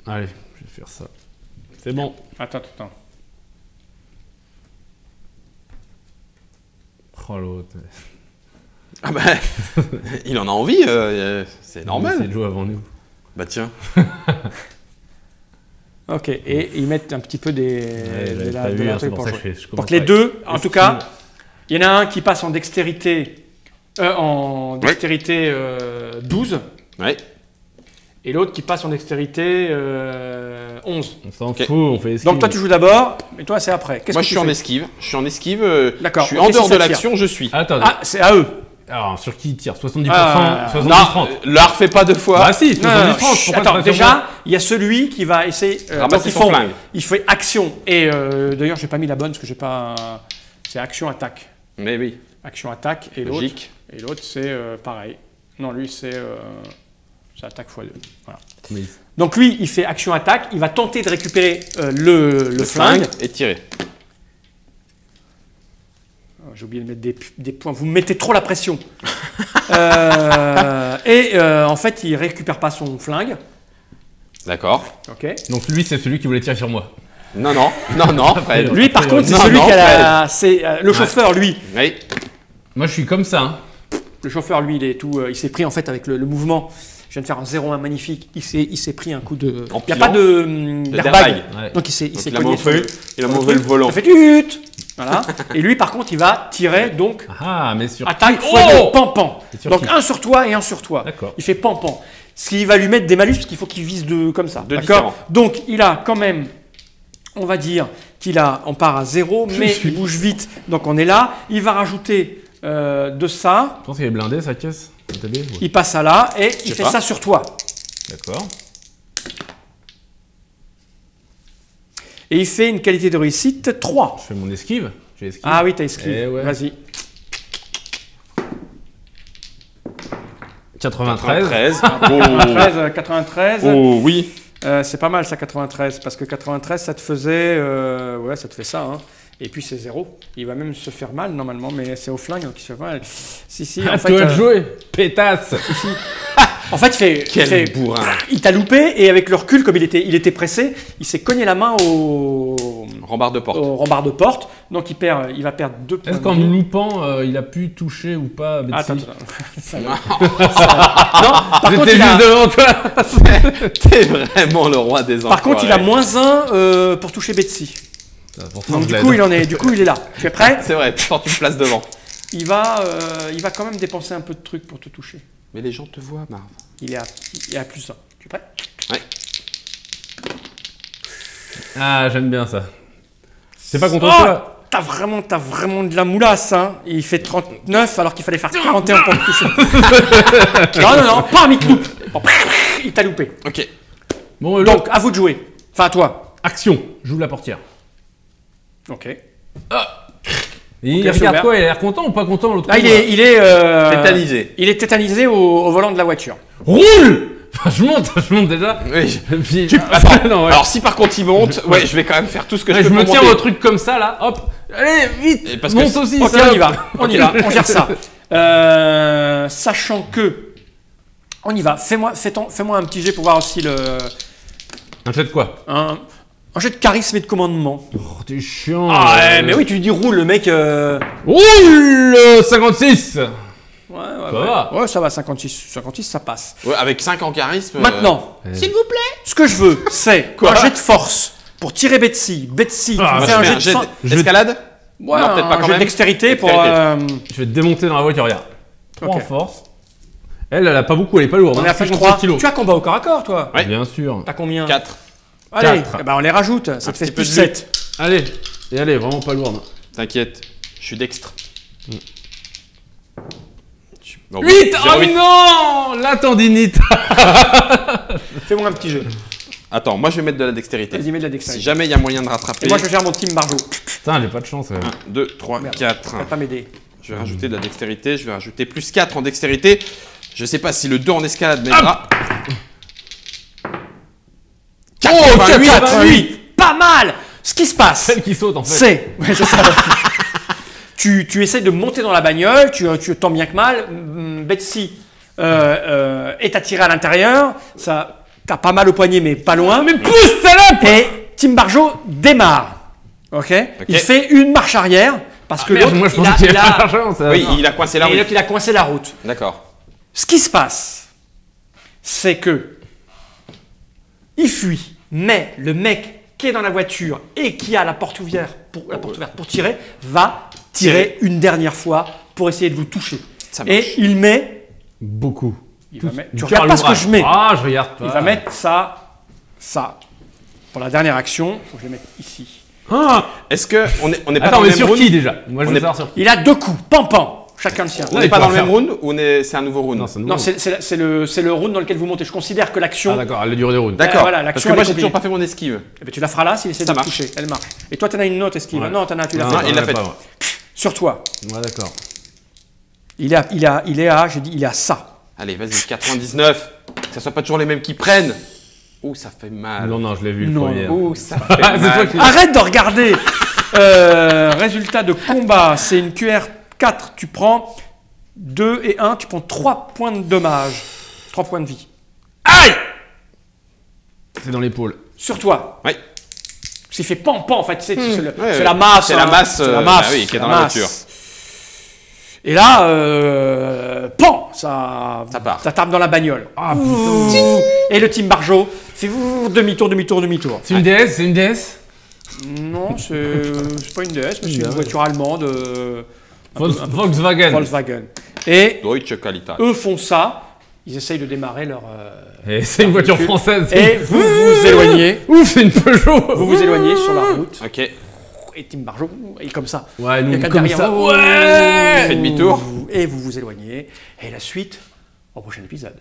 Speaker 3: Allez, je vais faire ça. C'est bon.
Speaker 2: Attends.
Speaker 3: Oh, l'autre.
Speaker 4: Ah bah, il en a envie, c'est
Speaker 3: C'est
Speaker 4: normal.
Speaker 3: de jouer avant nous.
Speaker 4: Bah tiens.
Speaker 2: Ok, et ils mettent un petit peu des...
Speaker 3: J'avais
Speaker 2: de la-
Speaker 3: pas
Speaker 2: de
Speaker 3: vu,
Speaker 2: la
Speaker 3: hein,
Speaker 2: truc
Speaker 3: c'est pour ça que je
Speaker 2: jouer.
Speaker 3: commence
Speaker 2: Donc les
Speaker 3: avec
Speaker 2: deux, en
Speaker 3: les
Speaker 2: tout cas,
Speaker 3: skills.
Speaker 2: il y en a un qui passe en dextérité, 12,
Speaker 4: Ouais.
Speaker 2: et l'autre qui passe en dextérité 11.
Speaker 3: On s'en
Speaker 4: Ok.
Speaker 3: fout, on fait esquive.
Speaker 2: Donc toi tu joues d'abord, mais toi c'est après. Qu'est-ce
Speaker 4: Moi
Speaker 2: que
Speaker 4: je
Speaker 2: tu
Speaker 4: suis en
Speaker 2: fais?
Speaker 4: esquive. Je suis en esquive.
Speaker 2: D'accord,
Speaker 4: Je suis
Speaker 2: ok,
Speaker 4: en
Speaker 2: si
Speaker 4: dehors
Speaker 2: ça
Speaker 4: de
Speaker 2: tire.
Speaker 4: l'action, je suis.
Speaker 3: Attends,
Speaker 2: Ah, c'est à eux.
Speaker 3: alors sur qui il tire 70%,
Speaker 2: Ah,
Speaker 3: 70-30.
Speaker 4: Non, la refais pas deux fois.
Speaker 3: Bah si, 70-30,
Speaker 2: Non,
Speaker 3: pourquoi
Speaker 2: chut,
Speaker 3: tu
Speaker 2: attends,
Speaker 3: passes sur
Speaker 2: déjà,
Speaker 3: moi
Speaker 2: il y a celui qui va essayer.
Speaker 4: Ramasser
Speaker 2: donc,
Speaker 4: son flingue.
Speaker 2: il fait action. Et d'ailleurs, j'ai pas mis la bonne parce que j'ai pas. C'est action-attaque.
Speaker 4: Mais oui,
Speaker 2: Action-attaque. Et l'autre,
Speaker 4: logique.
Speaker 2: c'est pareil. Non, lui, c'est attaque x2. Voilà.
Speaker 3: Mais-
Speaker 2: Donc lui, il fait action-attaque. Il va tenter de récupérer le flingue.
Speaker 4: Et tirer.
Speaker 2: Oh, j'ai oublié de mettre des points. Vous me mettez trop la pression. En fait, il récupère pas son flingue.
Speaker 4: D'accord.
Speaker 2: Ok.
Speaker 3: Donc lui, c'est celui qui voulait tirer sur moi.
Speaker 4: Non, Fred.
Speaker 2: Lui, par contre, c'est
Speaker 4: Non,
Speaker 2: celui
Speaker 4: non,
Speaker 2: qui a la. C'est le chauffeur, lui.
Speaker 4: Oui.
Speaker 3: Moi, je suis comme ça. Hein.
Speaker 2: Le chauffeur, lui, il s'est pris en fait avec le mouvement. Je viens de faire un 0-1 magnifique. Il s'est pris un coup de.
Speaker 4: En
Speaker 2: Il n'y a pas
Speaker 4: d'airbag.
Speaker 2: d'airbag.
Speaker 3: Ouais.
Speaker 2: Donc il s'est
Speaker 4: Donc, il a
Speaker 2: cogné sur
Speaker 4: mauvais- il a
Speaker 2: sur le
Speaker 4: mauvais
Speaker 2: truc.
Speaker 4: le volant.
Speaker 2: Ça fait tut. Voilà. Et lui, par contre, il va tirer donc
Speaker 3: Ah, mais sur...
Speaker 2: attaque
Speaker 3: Oh
Speaker 2: x2, pan-pan.
Speaker 3: Et sur
Speaker 2: Donc
Speaker 3: qui
Speaker 2: un sur toi et un sur toi.
Speaker 3: D'accord.
Speaker 2: Il fait pan-pan. Ce qui va lui mettre des malus parce qu'il faut qu'il vise comme ça.
Speaker 4: Deux
Speaker 2: D'accord.
Speaker 4: différents.
Speaker 2: Donc il a quand même, on va dire on part à 0, mais
Speaker 3: suis-
Speaker 2: il bouge vite. Donc on est là. Il va rajouter de ça.
Speaker 3: Je pense qu'il est blindé, sa caisse. TB, ouais.
Speaker 2: Il passe à là et il
Speaker 4: sais
Speaker 2: fait
Speaker 4: pas.
Speaker 2: ça sur toi.
Speaker 3: D'accord.
Speaker 2: Et il fait une qualité de réussite 3.
Speaker 3: Je fais mon esquive. J'ai esquive.
Speaker 2: Ah oui, t'as esquive.
Speaker 3: Eh ouais.
Speaker 2: Vas-y.
Speaker 3: 93.
Speaker 4: 13.
Speaker 2: 93.
Speaker 4: Oh oui.
Speaker 2: C'est pas mal ça, 93. Parce que 93, ça te faisait. Ouais, ça te fait ça. Hein. Et puis c'est 0. Il va même se faire mal normalement, mais c'est au flingue donc il se fait mal. Si,
Speaker 3: Ah,
Speaker 2: en fait.
Speaker 3: toi de jouer, pétasse.
Speaker 2: En fait,
Speaker 4: Quel bourrin.
Speaker 2: il t'a loupé et avec le recul, comme il était pressé, il s'est cogné la main au
Speaker 4: Rembarre de porte.
Speaker 2: rembard de porte. Donc il va perdre 2 points.
Speaker 3: Est-ce
Speaker 2: de
Speaker 3: qu'en
Speaker 2: vie.
Speaker 3: me loupant, il a pu toucher ou pas Betsy?
Speaker 2: Attends. Non, par contre,
Speaker 3: J'étais
Speaker 2: il a,
Speaker 3: juste devant toi.
Speaker 4: T'es vraiment le roi des enfants.
Speaker 2: par contre, il a -1 pour toucher Betsy.
Speaker 3: Pourtant,
Speaker 2: Donc
Speaker 3: je
Speaker 2: du
Speaker 3: l'aide.
Speaker 2: coup, il est là. Tu es prêt?
Speaker 4: C'est vrai, quand tu te places devant.
Speaker 2: Il va quand même dépenser un peu de trucs pour te toucher.
Speaker 4: Mais les gens te voient, Marv.
Speaker 2: Il est à +1. Tu es prêt?
Speaker 4: Ouais.
Speaker 3: Ah, j'aime bien ça. C'est pas contre
Speaker 2: Oh,
Speaker 3: toi.
Speaker 2: t'as vraiment de la moulasse, hein. Il fait 39 alors qu'il fallait faire 41 pour te toucher. non, pas un mi-cloupe. Bon, il t'a loupé.
Speaker 4: Ok.
Speaker 3: Bon,
Speaker 2: Donc, à vous de jouer. Enfin, à toi.
Speaker 3: action. J'ouvre la portière.
Speaker 2: Ok.
Speaker 3: Et
Speaker 2: Ok,
Speaker 3: il
Speaker 2: c'est
Speaker 3: regarde
Speaker 2: ouvert.
Speaker 3: quoi? Il a l'air content ou pas content l'autre
Speaker 2: Là,
Speaker 3: con,
Speaker 2: il est
Speaker 4: Tétanisé.
Speaker 2: Il est tétanisé au volant de la voiture.
Speaker 3: Roule. je monte déjà.
Speaker 4: Oui.
Speaker 3: Puis-
Speaker 4: Attends.
Speaker 3: Non, ouais.
Speaker 4: Alors si par contre il monte, ouais, je vais quand même faire tout ce que
Speaker 3: Ouais,
Speaker 4: je
Speaker 3: je
Speaker 4: peux
Speaker 3: me
Speaker 4: pour
Speaker 3: tiens
Speaker 4: monter.
Speaker 3: au truc comme ça là, hop, allez vite,
Speaker 4: Et parce que
Speaker 3: monte
Speaker 4: c'est-
Speaker 3: aussi.
Speaker 2: Ok,
Speaker 3: ça.
Speaker 2: on y va, on gère ça. Sachant que, on y va. Fais-moi un petit jet pour voir aussi
Speaker 3: Un jet de quoi?
Speaker 2: un Un jet de charisme et de commandement.
Speaker 3: Oh, t'es chiant.
Speaker 2: Ah ouais, mais oui, tu lui dis roule, le mec.
Speaker 3: Roule 56.
Speaker 2: Ouais,
Speaker 3: Ça va.
Speaker 2: Ouais, ça va, 56, ça passe.
Speaker 4: Ouais, avec 5 en charisme.
Speaker 2: Maintenant,
Speaker 3: S'il
Speaker 2: vous plaît, ce que je veux, c'est
Speaker 4: Quoi
Speaker 2: un jet de force pour tirer Betsy. Betsy, tu
Speaker 3: Ah,
Speaker 2: me
Speaker 3: bah,
Speaker 2: fais
Speaker 4: Je
Speaker 2: un
Speaker 4: mets
Speaker 2: jet
Speaker 4: un
Speaker 2: de
Speaker 4: jet
Speaker 2: sang-
Speaker 4: d'escalade.
Speaker 2: Ouais,
Speaker 4: Non, peut-être pas
Speaker 2: un
Speaker 4: quand
Speaker 2: jet
Speaker 4: même.
Speaker 2: dextérité pour.
Speaker 3: Je vais te démonter dans la voiture, regarde. 3 en
Speaker 2: Ok.
Speaker 3: force. Elle a pas beaucoup, elle est pas lourde.
Speaker 2: On
Speaker 3: hein,
Speaker 2: est à plus
Speaker 3: 57
Speaker 2: 3.
Speaker 3: kilos.
Speaker 2: Tu as combat au corps à corps, toi
Speaker 4: Ouais.
Speaker 3: Bien sûr.
Speaker 2: T'as combien
Speaker 4: 4.
Speaker 2: Allez,
Speaker 3: 4.
Speaker 2: eh ben on les rajoute, ça te fait
Speaker 4: petit peu
Speaker 2: plus
Speaker 4: de
Speaker 2: 7.
Speaker 3: Allez. Et elle est vraiment pas lourde.
Speaker 4: T'inquiète, je suis dextre. Bon,
Speaker 3: 8. Oh
Speaker 4: 08.
Speaker 3: non. La tendinite.
Speaker 2: Fais-moi un petit jeu.
Speaker 4: Attends, moi je vais mettre de la dextérité.
Speaker 2: Vas-y, mets de la
Speaker 4: Si
Speaker 2: dextérité.
Speaker 4: jamais il y a moyen de rattraper.
Speaker 2: Et moi, je vais faire mon team Marjo.
Speaker 3: Putain, j'ai pas de chance.
Speaker 4: 1, 2, 3,
Speaker 2: Merde.
Speaker 4: 4.
Speaker 2: Tu vas pas m'aider.
Speaker 4: Je vais rajouter de la dextérité, je vais rajouter plus 4 en dextérité. Je sais pas si le 2 en escalade m'aidera.
Speaker 3: 88.
Speaker 2: 88. Pas mal. Ce qui se passe,
Speaker 3: Celle qui saute en fait.
Speaker 2: c'est... Ouais, c'est ça. tu essaies de monter dans la bagnole, tu tant bien que mal. Betsy est attirée à l'intérieur. Ça, t'as pas mal au poignet, mais pas loin.
Speaker 3: Mais pousse, salope.
Speaker 2: Et Tim Barjo démarre. Ok. Il fait une marche arrière parce que
Speaker 3: Merde,
Speaker 2: l'autre,
Speaker 3: moi je
Speaker 2: il
Speaker 3: pensais
Speaker 2: a-
Speaker 3: qu'il y
Speaker 2: il
Speaker 3: avait
Speaker 2: a-
Speaker 3: pas d'argent. ça.
Speaker 4: Oui, il a coincé la
Speaker 2: et
Speaker 4: route.
Speaker 2: l'autre, il a coincé la route.
Speaker 4: D'accord.
Speaker 2: Ce qui se passe, c'est que il fuit, mais le mec qui est dans la voiture et qui a la porte ouverte pour tirer va tirer une dernière fois pour essayer de vous toucher.
Speaker 4: Ça marche.
Speaker 2: Et il met,
Speaker 3: Beaucoup.
Speaker 2: il va mettre-
Speaker 3: Du
Speaker 2: tu
Speaker 3: cœur à
Speaker 2: regardes pas ce que
Speaker 3: l'ouvrage.
Speaker 2: je mets.
Speaker 3: Ah, je regarde pas.
Speaker 2: Il va mettre ça pour la dernière action. Faut que je le mette ici.
Speaker 3: Ah.
Speaker 4: Est-ce que on est pas
Speaker 3: Attends,
Speaker 4: dans
Speaker 3: on
Speaker 4: le
Speaker 3: est
Speaker 4: même
Speaker 3: sur
Speaker 4: round?
Speaker 3: qui déjà? Moi je
Speaker 4: On
Speaker 3: veux
Speaker 4: est-
Speaker 3: savoir sur qui.
Speaker 2: Il a 2 coups, pam, chacun le sien.
Speaker 4: On
Speaker 3: Là,
Speaker 4: n'est
Speaker 3: il
Speaker 4: pas
Speaker 3: pourra
Speaker 4: dans le même
Speaker 3: faire-
Speaker 4: round ou c'est un nouveau round?
Speaker 3: Non, c'est nouveau.
Speaker 2: Non, c'est le round dans lequel vous montez. Je considère que l'action,
Speaker 3: Ah d'accord, elle a duré des rounds.
Speaker 4: D'accord.
Speaker 2: voilà,
Speaker 4: Parce
Speaker 2: l'action,
Speaker 4: que moi
Speaker 2: elle est
Speaker 4: j'ai toujours
Speaker 2: combinée.
Speaker 4: pas fait mon esquive.
Speaker 2: eh ben, tu la feras là s'il essaie
Speaker 4: Ça
Speaker 2: de te
Speaker 4: marche.
Speaker 2: toucher. Elle marche. Et toi, t'en as une autre esquive.
Speaker 3: Ouais.
Speaker 2: Non, tu l'as
Speaker 3: Non,
Speaker 2: fait.
Speaker 4: non, il l'a fait.
Speaker 3: pas, ouais.
Speaker 2: Sur toi.
Speaker 3: Ouais, d'accord.
Speaker 2: Il est à, j'ai dit, il est à ça.
Speaker 4: Allez, vas-y, 99. Que ça soit pas toujours les mêmes qui prennent. Ouh, ça fait mal.
Speaker 3: Non, non, je l'ai vu le
Speaker 2: Non.
Speaker 3: premier.
Speaker 4: Ouh, ça fait
Speaker 3: C'est toi
Speaker 4: mal.
Speaker 3: qui-
Speaker 2: Arrête de regarder. Résultat de combat, c'est une QR4. Tu prends 2 et 1, tu prends 3 points de dommage. 3 points de vie.
Speaker 3: Aïe. C'est dans l'épaule.
Speaker 2: Sur toi.
Speaker 4: Ouais.
Speaker 2: S'il fait pan en fait, c'est
Speaker 4: Ouais,
Speaker 2: la masse.
Speaker 4: c'est la
Speaker 2: hein.
Speaker 4: masse,
Speaker 2: C'est la
Speaker 4: bah
Speaker 2: masse.
Speaker 4: oui, qui est
Speaker 2: la
Speaker 4: dans la
Speaker 2: masse.
Speaker 4: voiture.
Speaker 2: Et là, pan, ça
Speaker 4: part.
Speaker 2: ça tape dans la bagnole.
Speaker 3: Ah putain.
Speaker 2: Et le team Barjo fait demi-tour.
Speaker 3: C'est une DS, c'est une DS.
Speaker 2: Non, c'est pas une DS, mais c'est une
Speaker 3: Ouais.
Speaker 2: voiture allemande. un peu-
Speaker 3: Volkswagen.
Speaker 2: Volkswagen. Et
Speaker 4: Deutsche Qualität.
Speaker 2: eux font ça. Ils essayent de démarrer leur.
Speaker 3: Et c'est une voiture française.
Speaker 2: Et vous vous éloignez.
Speaker 3: Ouf, c'est une Peugeot.
Speaker 2: Vous vous éloignez sur la route.
Speaker 4: Ok.
Speaker 2: Et Tim Barjo, il est comme ça.
Speaker 3: Ouais,
Speaker 2: Il y a
Speaker 3: nous
Speaker 2: qu'un
Speaker 3: comme
Speaker 2: derrière.
Speaker 3: ça.
Speaker 2: Oh,
Speaker 3: Ouais.
Speaker 4: Fait demi-tour.
Speaker 2: Et vous vous éloignez. Et la suite au prochain épisode.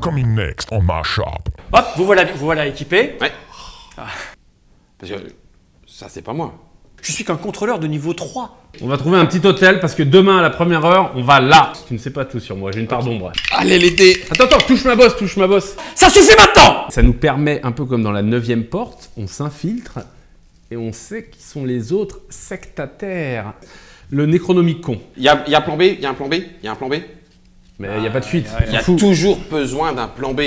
Speaker 1: Coming next on my shop.
Speaker 2: Hop, vous voilà équipé.
Speaker 4: Ouais. Parce que ça, c'est pas moi.
Speaker 2: Je suis qu'un contrôleur de niveau 3.
Speaker 3: On va trouver un petit hôtel parce que demain à la première heure, on va là. Tu ne sais pas tout sur moi, j'ai une part d'ombre.
Speaker 4: Allez, l'été.
Speaker 3: Attends, touche ma bosse.
Speaker 2: Ça suffit maintenant.
Speaker 3: Ça nous permet, un peu comme dans la 9e porte, on s'infiltre et on sait qui sont les autres sectataires. Le Necronomicon.
Speaker 4: Il y a un plan B, il y a un plan B, il y a un plan B.
Speaker 3: Mais il n'y a pas de fuite.
Speaker 4: Il y a
Speaker 3: Fou.
Speaker 4: toujours besoin d'un plan B.